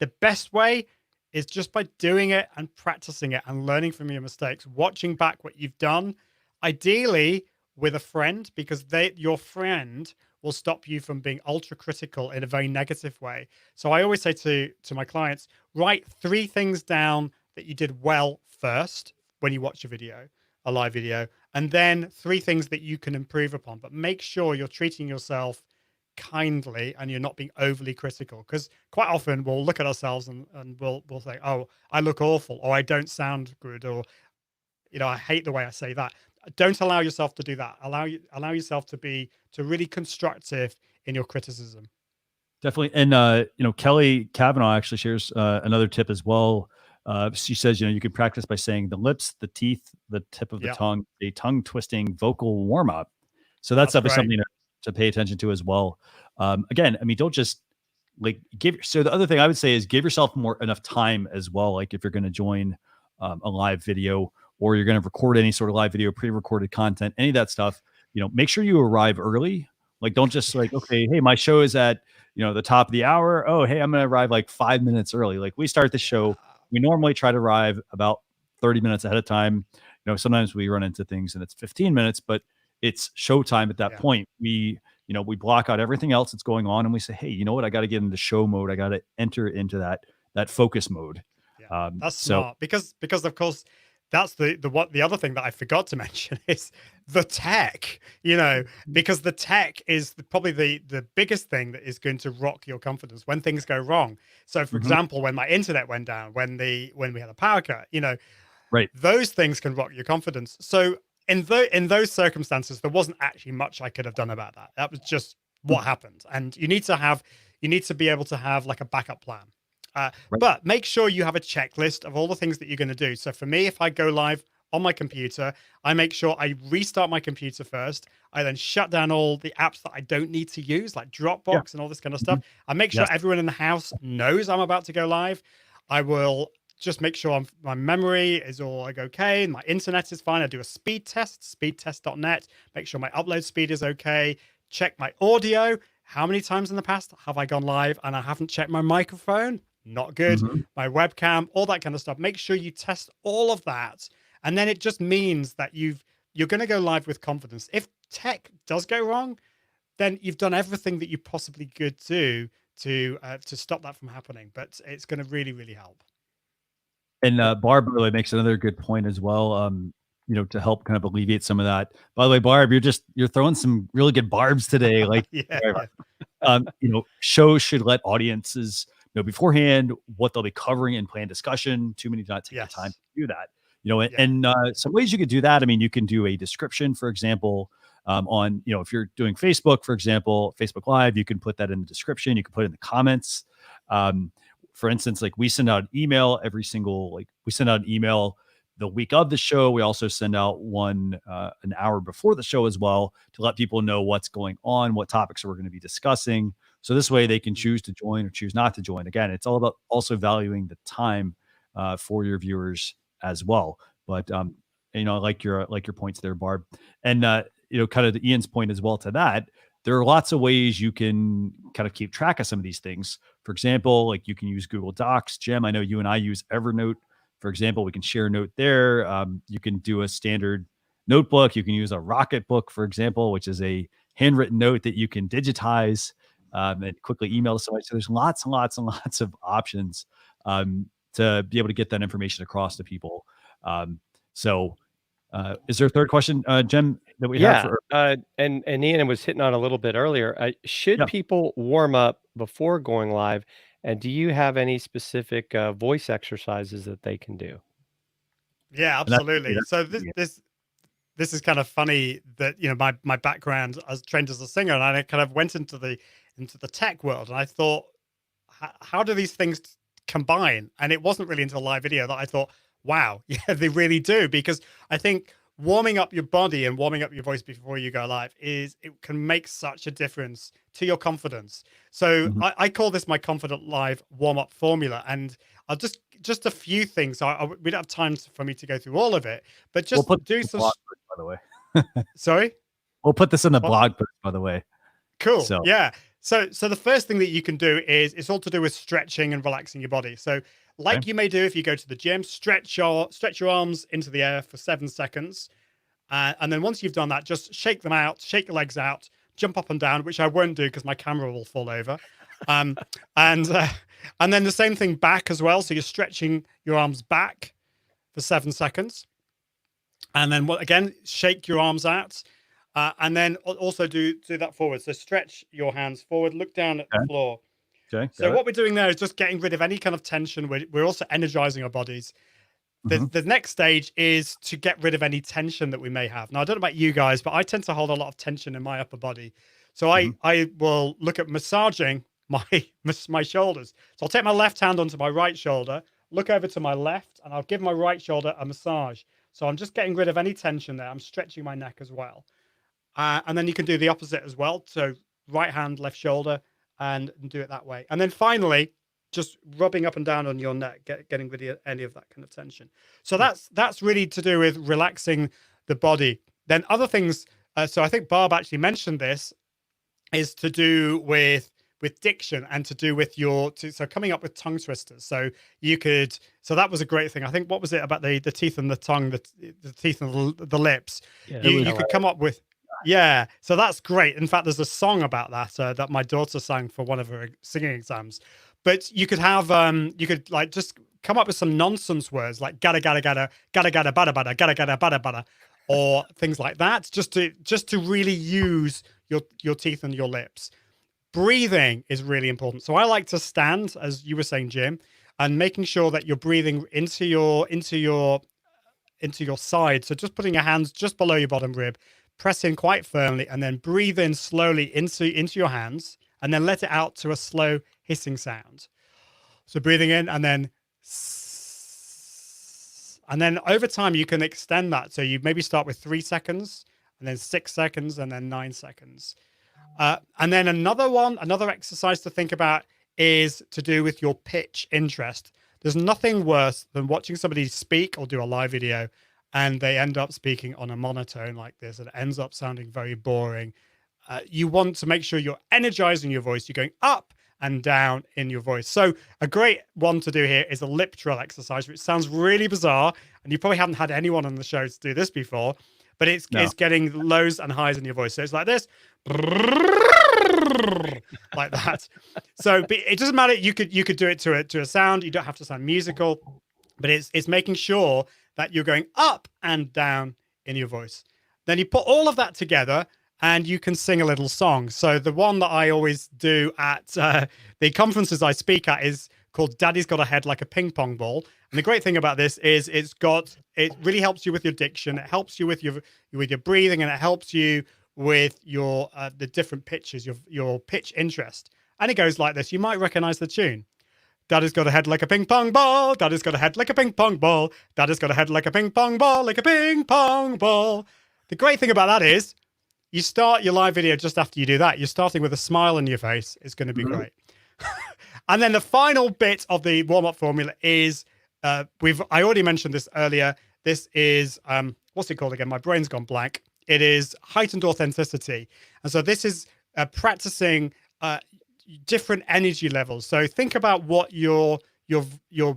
the best way is just by doing it and practicing it and learning from your mistakes, watching back what you've done, ideally with a friend, because your friend will stop you from being ultra critical in a very negative way. So I always say to my clients, write 3 things down that you did well first when you watch a live video, and then 3 things that you can improve upon. But make sure you're treating yourself kindly and you're not being overly critical, because quite often we'll look at ourselves and we'll say, oh, I look awful, or I don't sound good, or I hate the way I say that. Don't allow yourself to do that. Allow yourself to really constructive in your criticism. Definitely. And, Kelly Kavanaugh actually shares another tip as well. She says, you can practice by saying the lips, the teeth, the tip of the tongue, a tongue twisting vocal warm up. So that's something to pay attention to as well. Again, I mean, don't just like so the other thing I would say is give yourself enough time as well. Like if you're going to join a live video, or you're going to record any sort of live video, pre-recorded content, any of that stuff, make sure you arrive early. Like, don't just like, okay, hey, my show is at, the top of the hour. Oh, hey, I'm going to arrive like 5 minutes early. Like we start the show, we normally try to arrive about 30 minutes ahead of time. Sometimes we run into things and it's 15 minutes, but it's showtime at that point. We block out everything else that's going on and we say, hey, you know what? I got to get into show mode. I got to enter into that focus mode. Yeah, that's smart because of course that's the other thing that I forgot to mention is the tech, because the tech is probably the biggest thing that is going to rock your confidence when things go wrong. So for example, when my internet went down, when we had a power cut, right, those things can rock your confidence. So in those circumstances, there wasn't actually much I could have done about that. That was just what happened. And you need to be able to have like a backup plan. But make sure you have a checklist of all the things that you're going to do. So for me, if I go live on my computer, I make sure I restart my computer first. I then shut down all the apps that I don't need to use, like Dropbox and all this kind of stuff. I make sure everyone in the house knows I'm about to go live. I will just make sure my memory is all like okay, and my internet is fine. I do a speed test, speedtest.net. Make sure my upload speed is okay. Check my audio. How many times in the past have I gone live and I haven't checked my microphone? Not good. My webcam, all that kind of stuff. Make sure you test all of that. And then it just means that you're going to go live with confidence. If tech does go wrong, then you've done everything that you possibly could do to stop that from happening. But it's going to really, really help. And Barb really makes another good point as well. To help kind of alleviate some of that. By the way, Barb, you're throwing some really good barbs today. Like, shows should let audiences know beforehand what they'll be covering in planned discussion. Too many do not take the time to do that. And some ways you could do that. I mean, you can do a description, for example, on, if you're doing Facebook, for example, Facebook Live, you can put that in the description. You can put it in the comments. For instance, like we send out an email we send out an email the week of the show. We also send out one an hour before the show as well to let people know what's going on, what topics we're going to be discussing. So this way they can choose to join or choose not to join. Again, it's all about also valuing the time for your viewers as well. But you know, like your points there, Barb, and you know, kind of Ian's point as well to that. There are lots of ways you can kind of keep track of some of these things. For example, like you can use Google Docs. Jim, I know you and I use Evernote. For example, we can share a note there. You can do a standard notebook. You can use a Rocket Book, for example, which is a handwritten note that you can digitize and quickly email to somebody. So there's lots and lots and lots of options to be able to get that information across to people. So is there a third question, Jen, that we have? And Ian was hitting on a little bit earlier. Should people warm up before going live? And do you have any specific voice exercises that they can do? Yeah, absolutely. So this is kind of funny that, you know, my background as trained as a singer, and I kind of went into the tech world, and I thought, how do these things combine? And it wasn't really until live video that I thought, wow, yeah, they really do. Because I think warming up your body and warming up your voice before you go live it can make such a difference to your confidence. So I call this my confident live warm-up formula. And I'll just a few things. We don't have time for me to go through all of it, but just do some. By the way, sorry, we'll put this in the blog post. By the way, cool. So, yeah. So the first thing that you can do is it's all to do with stretching and relaxing your body. So like you may do if you go to the gym, stretch your arms into the air for 7 seconds. And then once you've done that, just shake them out, shake your legs out, jump up and down, which I won't do because my camera will fall over. And then the same thing back as well. So you're stretching your arms back for 7 seconds. And then again, shake your arms out. And then also do that forward. So stretch your hands forward, look down at the floor. Okay. So what we're doing there is just getting rid of any kind of tension. We're also energizing our bodies. The next stage is to get rid of any tension that we may have. Now, I don't know about you guys, but I tend to hold a lot of tension in my upper body. So I will look at massaging my shoulders. So I'll take my left hand onto my right shoulder, look over to my left, and I'll give my right shoulder a massage. So I'm just getting rid of any tension there. I'm stretching my neck as well. And then you can do the opposite as well. So right hand, left shoulder, and do it that way. And then finally, just rubbing up and down on your neck, getting rid of any of that kind of tension. So that's really to do with relaxing the body. Then other things, so I think Barb actually mentioned this, is to do with diction and to do with so coming up with tongue twisters. So that was a great thing. I think, what was it about the teeth and the tongue, the teeth and the lips? Yeah, you could come up with. Yeah, so that's great. In fact, there's a song about that that my daughter sang for one of her singing exams. But you could have you could like just come up with some nonsense words like gada gada gada gada gada bada bada gada gada bada bada, or things like that, just to really use your teeth and your lips. Breathing is really important. So I like to stand, as you were saying, Jim, and making sure that you're breathing into your side. So just putting your hands just below your bottom rib, press in quite firmly, and then breathe in slowly into your hands, and then let it out to a slow hissing sound. So breathing in, and then over time you can extend that. So you maybe start with 3 seconds, and then 6 seconds, and then 9 seconds. And then another exercise to think about is to do with your pitch interest. There's nothing worse than watching somebody speak or do a live video and they end up speaking on a monotone like this, and it ends up sounding very boring. You want to make sure you're energizing your voice. You're going up and down in your voice. So a great one to do here is a lip trill exercise, which sounds really bizarre, and you probably haven't had anyone on the show to do this before, but it's getting lows and highs in your voice. So it's like this, like that. So it doesn't matter. You could do it to a sound. You don't have to sound musical, but it's making sure that you're going up and down in your voice. Then you put all of that together and you can sing a little song. So the one that I always do at the conferences I speak at is called Daddy's Got a Head Like a Ping Pong Ball. And the great thing about this is it really helps you with your diction. It helps you with your breathing, and it helps you with your the different pitches, your pitch interest. And it goes like this. You might recognize the tune. Daddy's got a head like a ping pong ball. Daddy's got a head like a ping pong ball. Daddy's got a head like a ping pong ball, like a ping pong ball. The great thing about that is you start your live video just after you do that. You're starting with a smile on your face. It's going to be great. And then the final bit of the warm-up formula is I already mentioned this earlier. This is what's it called again? My brain's gone blank. It is heightened authenticity, and so this is practicing different energy levels. So think about what your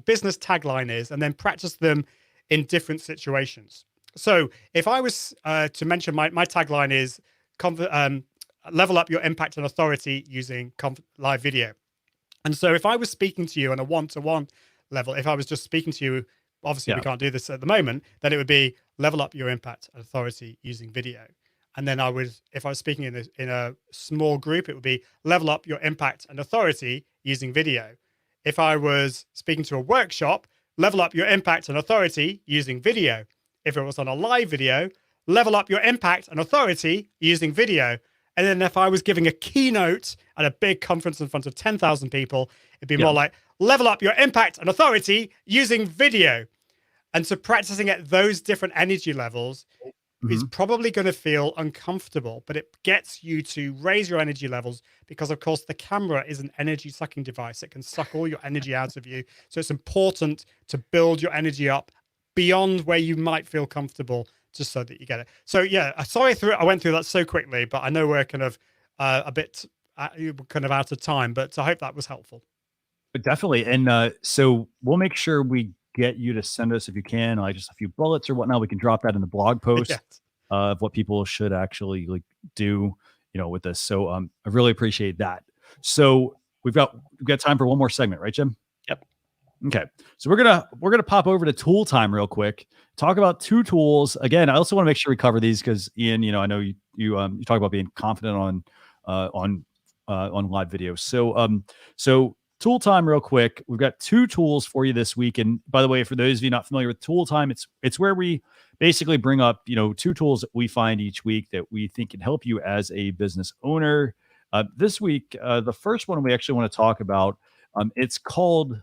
business tagline is, and then practice them in different situations. So if I was to mention my tagline is level up your impact and authority using live video. And so if I was speaking to you on a one-to-one level, if I was just speaking to you, obviously we can't do this at the moment, then it would be level up your impact and authority using video. And then if I was speaking in a small group, it would be level up your impact and authority using video. If I was speaking to a workshop, level up your impact and authority using video. If it was on a live video, level up your impact and authority using video. And then if I was giving a keynote at a big conference in front of 10,000 people, it'd be more like level up your impact and authority using video. And so practicing at those different energy levels is probably going to feel uncomfortable, but it gets you to raise your energy levels because, of course, the camera is an energy sucking device. It can suck all your energy out of you. So it's important to build your energy up beyond where you might feel comfortable, just so that you get it. So yeah, sorry I went through that so quickly, but I know we're kind of a bit kind of out of time, but I hope that was helpful. But definitely. And so we'll make sure we get you to send us, if you can, like just a few bullets or whatnot. We can drop that in the blog post of what people should actually like do, with this. So I really appreciate that. So we've got time for one more segment, right, Jim? Yep. Okay. So we're gonna pop over to tool time real quick. Talk about two tools. Again, I also want to make sure we cover these because Ian, I know you talk about being confident on live video. So tool time real quick. We've got two tools for you this week. And by the way, for those of you not familiar with tool time, it's where we basically bring up, two tools that we find each week that we think can help you as a business owner. This week, the first one we actually want to talk about, it's called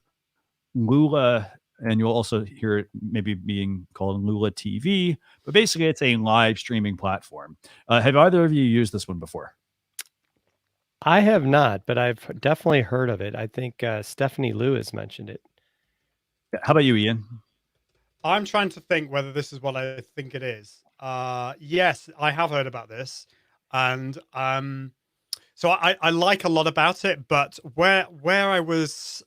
Loola, and you'll also hear it maybe being called Loola TV, but basically it's a live streaming platform. Have either of you used this one before? I have not, but I've definitely heard of it. I think Stephanie Lewis mentioned it. How about you, Ian? I'm trying to think whether this is what I think it is. Yes, I have heard about this, and so I like a lot about it. But where I was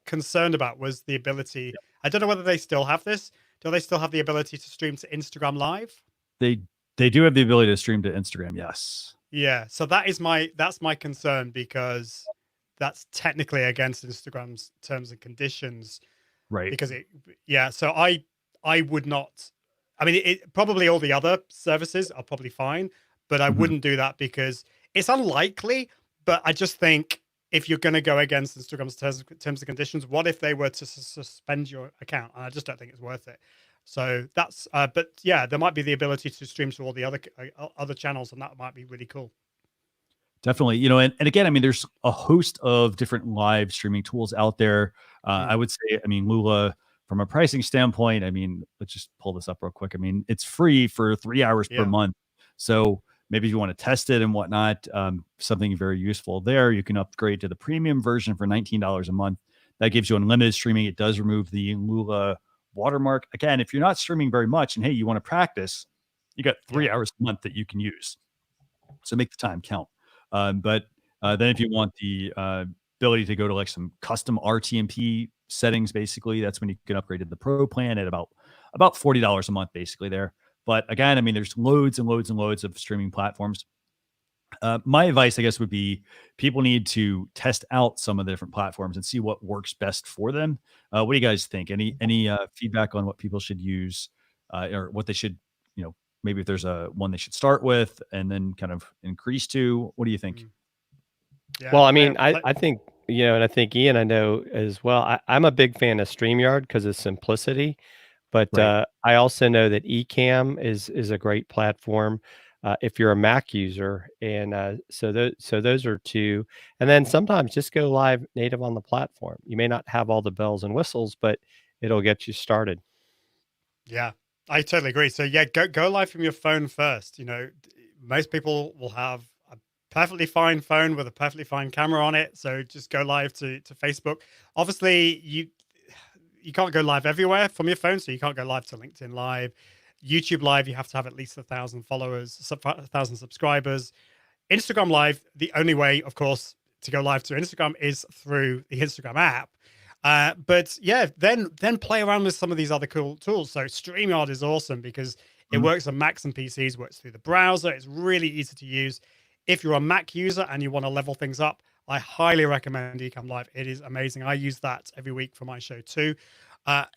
concerned about was the ability. I don't know whether they still have this. Do they still have the ability to stream to Instagram Live? They do have the ability to stream to Instagram. Yes. Yeah. So that's my concern, because that's technically against Instagram's terms and conditions. Right. Because so I would not. I mean, it probably all the other services are probably fine, but I wouldn't do that because it's unlikely. But I just think if you're going to go against Instagram's terms and conditions, what if they were to suspend your account? And I just don't think it's worth it. So that's. But yeah, there might be the ability to stream to all the other channels, and that might be really cool. Definitely. And again, I mean, there's a host of different live streaming tools out there. I would say, Loola, from a pricing standpoint, let's just pull this up real quick. It's free for 3 hours per month. So maybe if you want to test it and whatnot, something very useful there. You can upgrade to the premium version for $19 a month. That gives you unlimited streaming. It does remove the Loola watermark. Again, if you're not streaming very much and hey, you want to practice, you got 3 hours a month that you can use. So make the time count. But then if you want the ability to go to like some custom RTMP settings, basically, that's when you can upgrade to the pro plan at about $40 a month, basically there. But again, there's loads and loads and loads of streaming platforms. My advice, I guess, would be people need to test out some of the different platforms and see what works best for them. What do you guys think? Any feedback on what people should use or what they should, maybe if there's one they should start with and then kind of increase to? What do you think? Yeah, well, I think, and I think Ian, I know as well, I'm a big fan of StreamYard because of simplicity, but I also know that Ecamm is a great platform if you're a Mac user. And so those are two. And then sometimes just go live native on the platform. You may not have all the bells and whistles, but it'll get you started. Yeah, I totally agree. So yeah, go live from your phone first. Most people will have a perfectly fine phone with a perfectly fine camera on it. So just go live to Facebook. Obviously, you can't go live everywhere from your phone, so you can't go live to LinkedIn Live. YouTube Live, you have to have at least 1,000 followers, 1,000 subscribers. Instagram Live, the only way, of course, to go live to Instagram is through the Instagram app. But yeah, then play around with some of these other cool tools. So StreamYard is awesome because it works on Macs and PCs, works through the browser. It's really easy to use. If you're a Mac user and you want to level things up, I highly recommend Ecamm Live. It is amazing. I use that every week for my show too.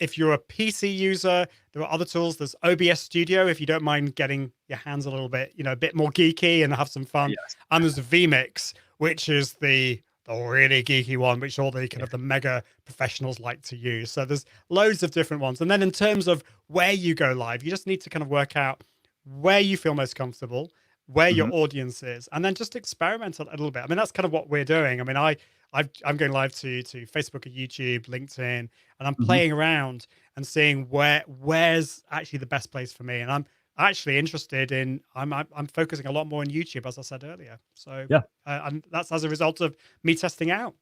If you're a PC user, there are other tools. There's OBS Studio, if you don't mind getting your hands a little bit, a bit more geeky and have some fun. Yes. And there's vMix, which is the really geeky one, which all the kind of the mega professionals like to use. So there's loads of different ones. And then in terms of where you go live, you just need to kind of work out where you feel most comfortable, where your audience is, and then just experiment a little bit. I mean, that's kind of what we're doing. I mean, I'm going live to Facebook and YouTube, LinkedIn, and I'm playing around and seeing where's actually the best place for me. And I'm actually interested in, I'm focusing a lot more on YouTube, as I said earlier. So yeah, and that's as a result of me testing out.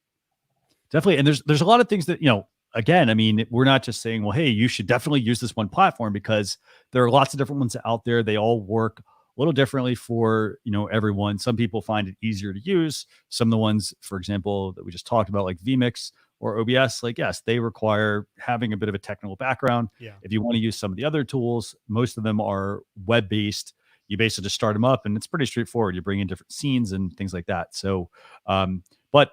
Definitely. And there's a lot of things that, again, I mean, we're not just saying, well, hey, you should definitely use this one platform, because there are lots of different ones out there. They all work a little differently for, everyone. Some people find it easier to use. Some of the ones, for example, that we just talked about, like vMix or OBS, like, yes, they require having a bit of a technical background. Yeah. If you want to use some of the other tools, most of them are web-based. You basically just start them up and it's pretty straightforward. You bring in different scenes and things like that. So, but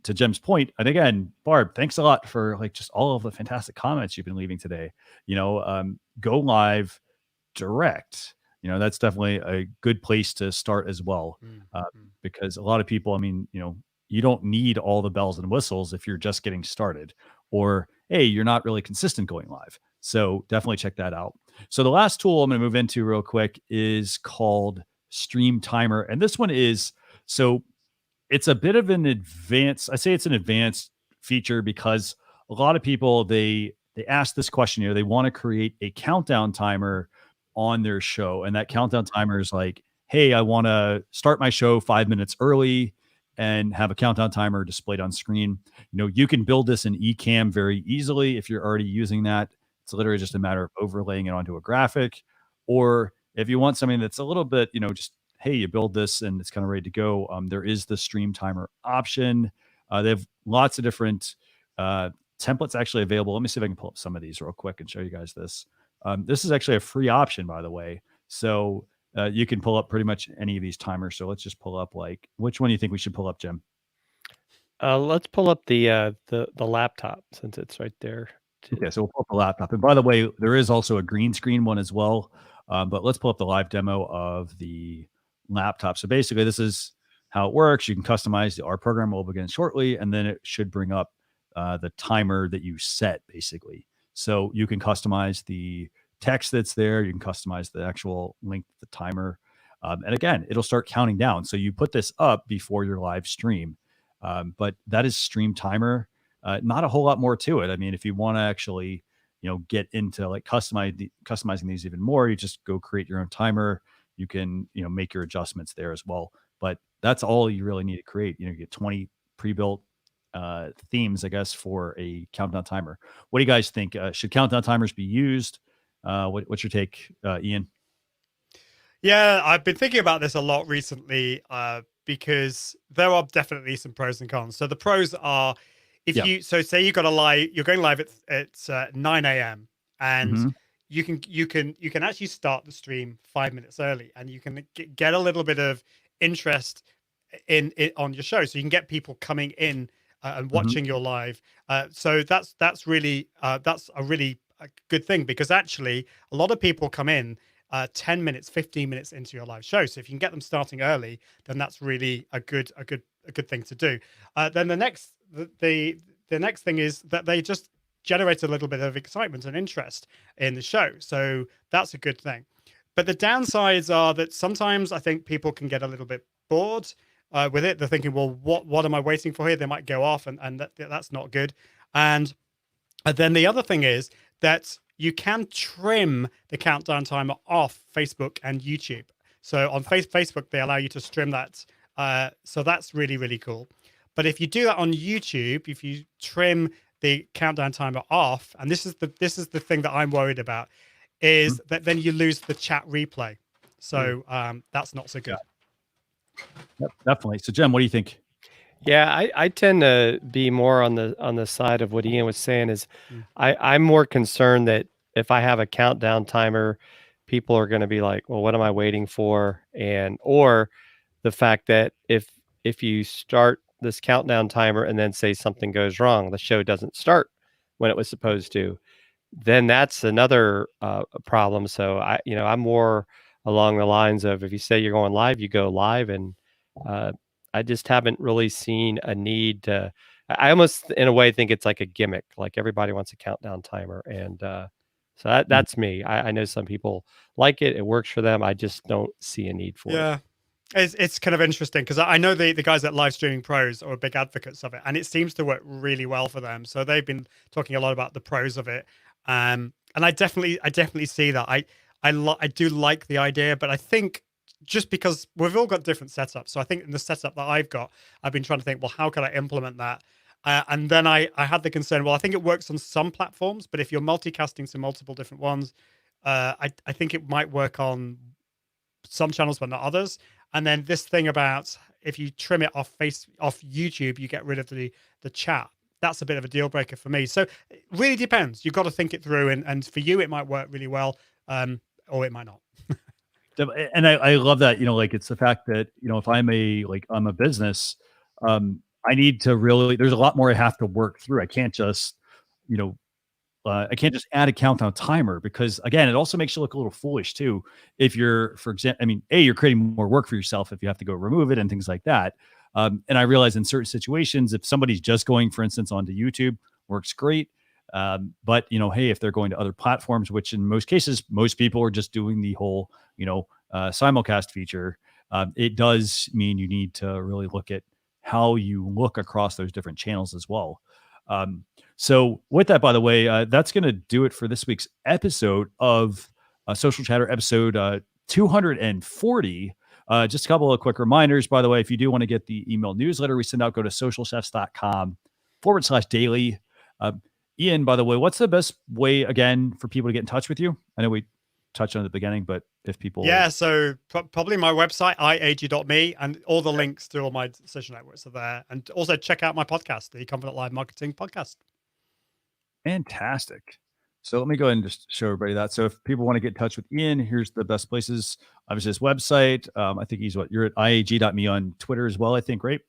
to Jim's point, and again, Barb, thanks a lot for like just all of the fantastic comments you've been leaving today. Go live direct. That's definitely a good place to start as well, because a lot of people, I mean, you don't need all the bells and whistles if you're just getting started, or, hey, you're not really consistent going live. So definitely check that out. So the last tool I'm going to move into real quick is called StreamTimer. And this one is, so it's a bit of an advanced, I say it's an advanced feature because a lot of people, they ask this question, they want to create a countdown timer on their show. And that countdown timer is like, hey, I want to start my show 5 minutes early and have a countdown timer displayed on screen. You can build this in Ecamm very easily if you're already using that. It's literally just a matter of overlaying it onto a graphic. Or if you want something that's a little bit, just, hey, you build this and it's kind of ready to go. There is the StreamTimer option. They have lots of different templates actually available. Let me see if I can pull up some of these real quick and show you guys this. This is actually a free option, by the way. So you can pull up pretty much any of these timers. So let's just pull up, like, which one do you think we should pull up, Jim? Let's pull up the laptop since it's right there. Okay, so we'll pull up the laptop. And by the way, there is also a green screen one as well. But let's pull up the live demo of the laptop. So basically, this is how it works. You can customize our program will begin shortly, and then it should bring up the timer that you set, basically. So you can customize the text that's there. You can customize the actual length of the timer. And again, it'll start counting down. So you put this up before your live stream. But that is StreamTimer. Not a whole lot more to it. I mean, if you want to actually, get into like customizing these even more, you just go create your own timer. You can, make your adjustments there as well. But that's all you really need to create. You get 20 pre-built themes, I guess, for a countdown timer. What do you guys think? Should countdown timers be used? What's your take, Ian? Yeah, I've been thinking about this a lot recently because there are definitely some pros and cons. So the pros are, say you're going live at 9 a.m. and you can actually start the stream 5 minutes early, and you can get a little bit of interest in it on your show, so you can get people coming in and watching your live. So that's a really good thing, because actually a lot of people come in 10 minutes, 15 minutes into your live show. So if you can get them starting early, then that's really a good thing to do. Then the next thing is that they just generate a little bit of excitement and interest in the show. So that's a good thing. But the downsides are that sometimes I think people can get a little bit bored with it. They're thinking, well, what am I waiting for here? They might go off, and that's not good. And then the other thing is that you can trim the countdown timer off Facebook and YouTube. So on Facebook, they allow you to trim that. So that's really, really cool. But if you do that on YouTube, if you trim the countdown timer off, and this is the thing that I'm worried about, is that then you lose the chat replay. So that's not so good. Yep, definitely. So Jem, what do you think? Yeah, I tend to be more on the side of what Ian was saying. Is I'm more concerned that if I have a countdown timer, people are going to be like, well, what am I waiting for? Or the fact that if you start this countdown timer and then say something goes wrong, the show doesn't start when it was supposed to, then that's another problem. So I'm more along the lines of, if you say you're going live, you go live. And I just haven't really seen a need to. I almost, in a way, think it's like a gimmick. Like everybody wants a countdown timer, and so that's me. I know some people like it; it works for them. I just don't see a need for it. Yeah, it's kind of interesting because I know the guys at Live Streaming Pros are big advocates of it, and it seems to work really well for them. So they've been talking a lot about the pros of it, and I definitely see that. I do like the idea, but I think, just because we've all got different setups. So I think in the setup that I've got, I've been trying to think, well, how can I implement that? And then I had the concern, well, I think it works on some platforms, but if you're multicasting to multiple different ones, I think it might work on some channels, but not others. And then this thing about, if you trim it off YouTube, you get rid of the chat. That's a bit of a deal breaker for me. So it really depends. You've got to think it through. And for you, it might work really well, or it might not. And I love that, like, it's the fact that, if I'm a business, I need to really, there's a lot more I have to work through. I can't just, I can't just add a countdown timer, because again, it also makes you look a little foolish too. If you're, for example, you're creating more work for yourself if you have to go remove it and things like that. And I realize in certain situations, if somebody's just going, for instance, onto YouTube, works great. But hey, if they're going to other platforms, which in most cases, most people are just doing the whole, simulcast feature, it does mean you need to really look at how you look across those different channels as well. So with that, by the way, that's going to do it for this week's episode of Social Chatter, episode 240. Just a couple of quick reminders, by the way. If you do want to get the email newsletter we send out, go to socialchefs.com/daily. Ian, by the way, what's the best way, again, for people to get in touch with you? I know we touched on it at the beginning, but if people... Yeah, so probably my website, iag.me, and all the links to all my social networks are there. And also check out my podcast, the Confident Live Marketing Podcast. Fantastic. So let me go ahead and just show everybody that. So if people want to get in touch with Ian, here's the best places. Obviously his website. I think you're at iag.me on Twitter as well, I think, right?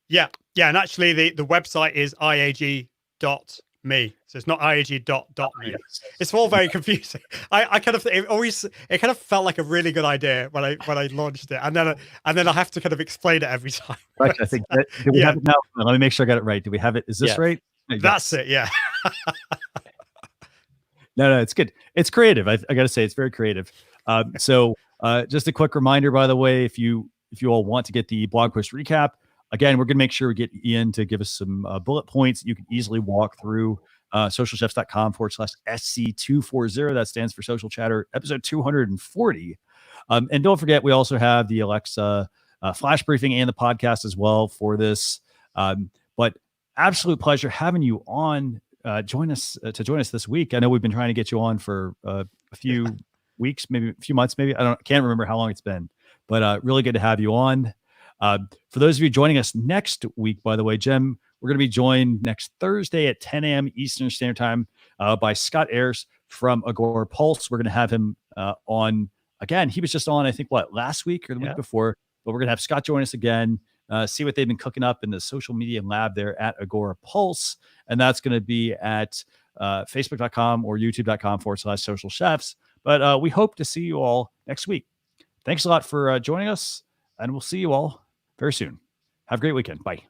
Yeah. And actually the website is iag.me. So it's not iag.me. Yes. It's all very confusing. I kind of, it kind of felt like a really good idea when I launched it, and then I have to kind of explain it every time. Right, I think that, do we have it now? Let me make sure I got it right. Do we have it? Is this right? That's it. Yeah. No, it's good. It's creative. I got to say, it's very creative. So just a quick reminder, by the way, if you all want to get the blog post recap, again, we're going to make sure we get Ian to give us some bullet points you can easily walk through. socialchefs.com/SC240. That stands for Social Chatter, episode 240. And don't forget, we also have the Alexa flash briefing and the podcast as well for this. But absolute pleasure having you on. Join us this week. I know we've been trying to get you on for a few weeks, maybe a few months, maybe. Can't remember how long it's been, but really good to have you on. For those of you joining us next week, by the way, Jem, we're going to be joined next Thursday at 10 a.m. Eastern Standard Time by Scott Ayers from Agora Pulse. We're going to have him on again. He was just on, I think, last week or the week before, but we're going to have Scott join us again, see what they've been cooking up in the social media lab there at Agora Pulse. And that's going to be at facebook.com or youtube.com/social chefs. But we hope to see you all next week. Thanks a lot for joining us, and we'll see you all very soon. Have a great weekend. Bye.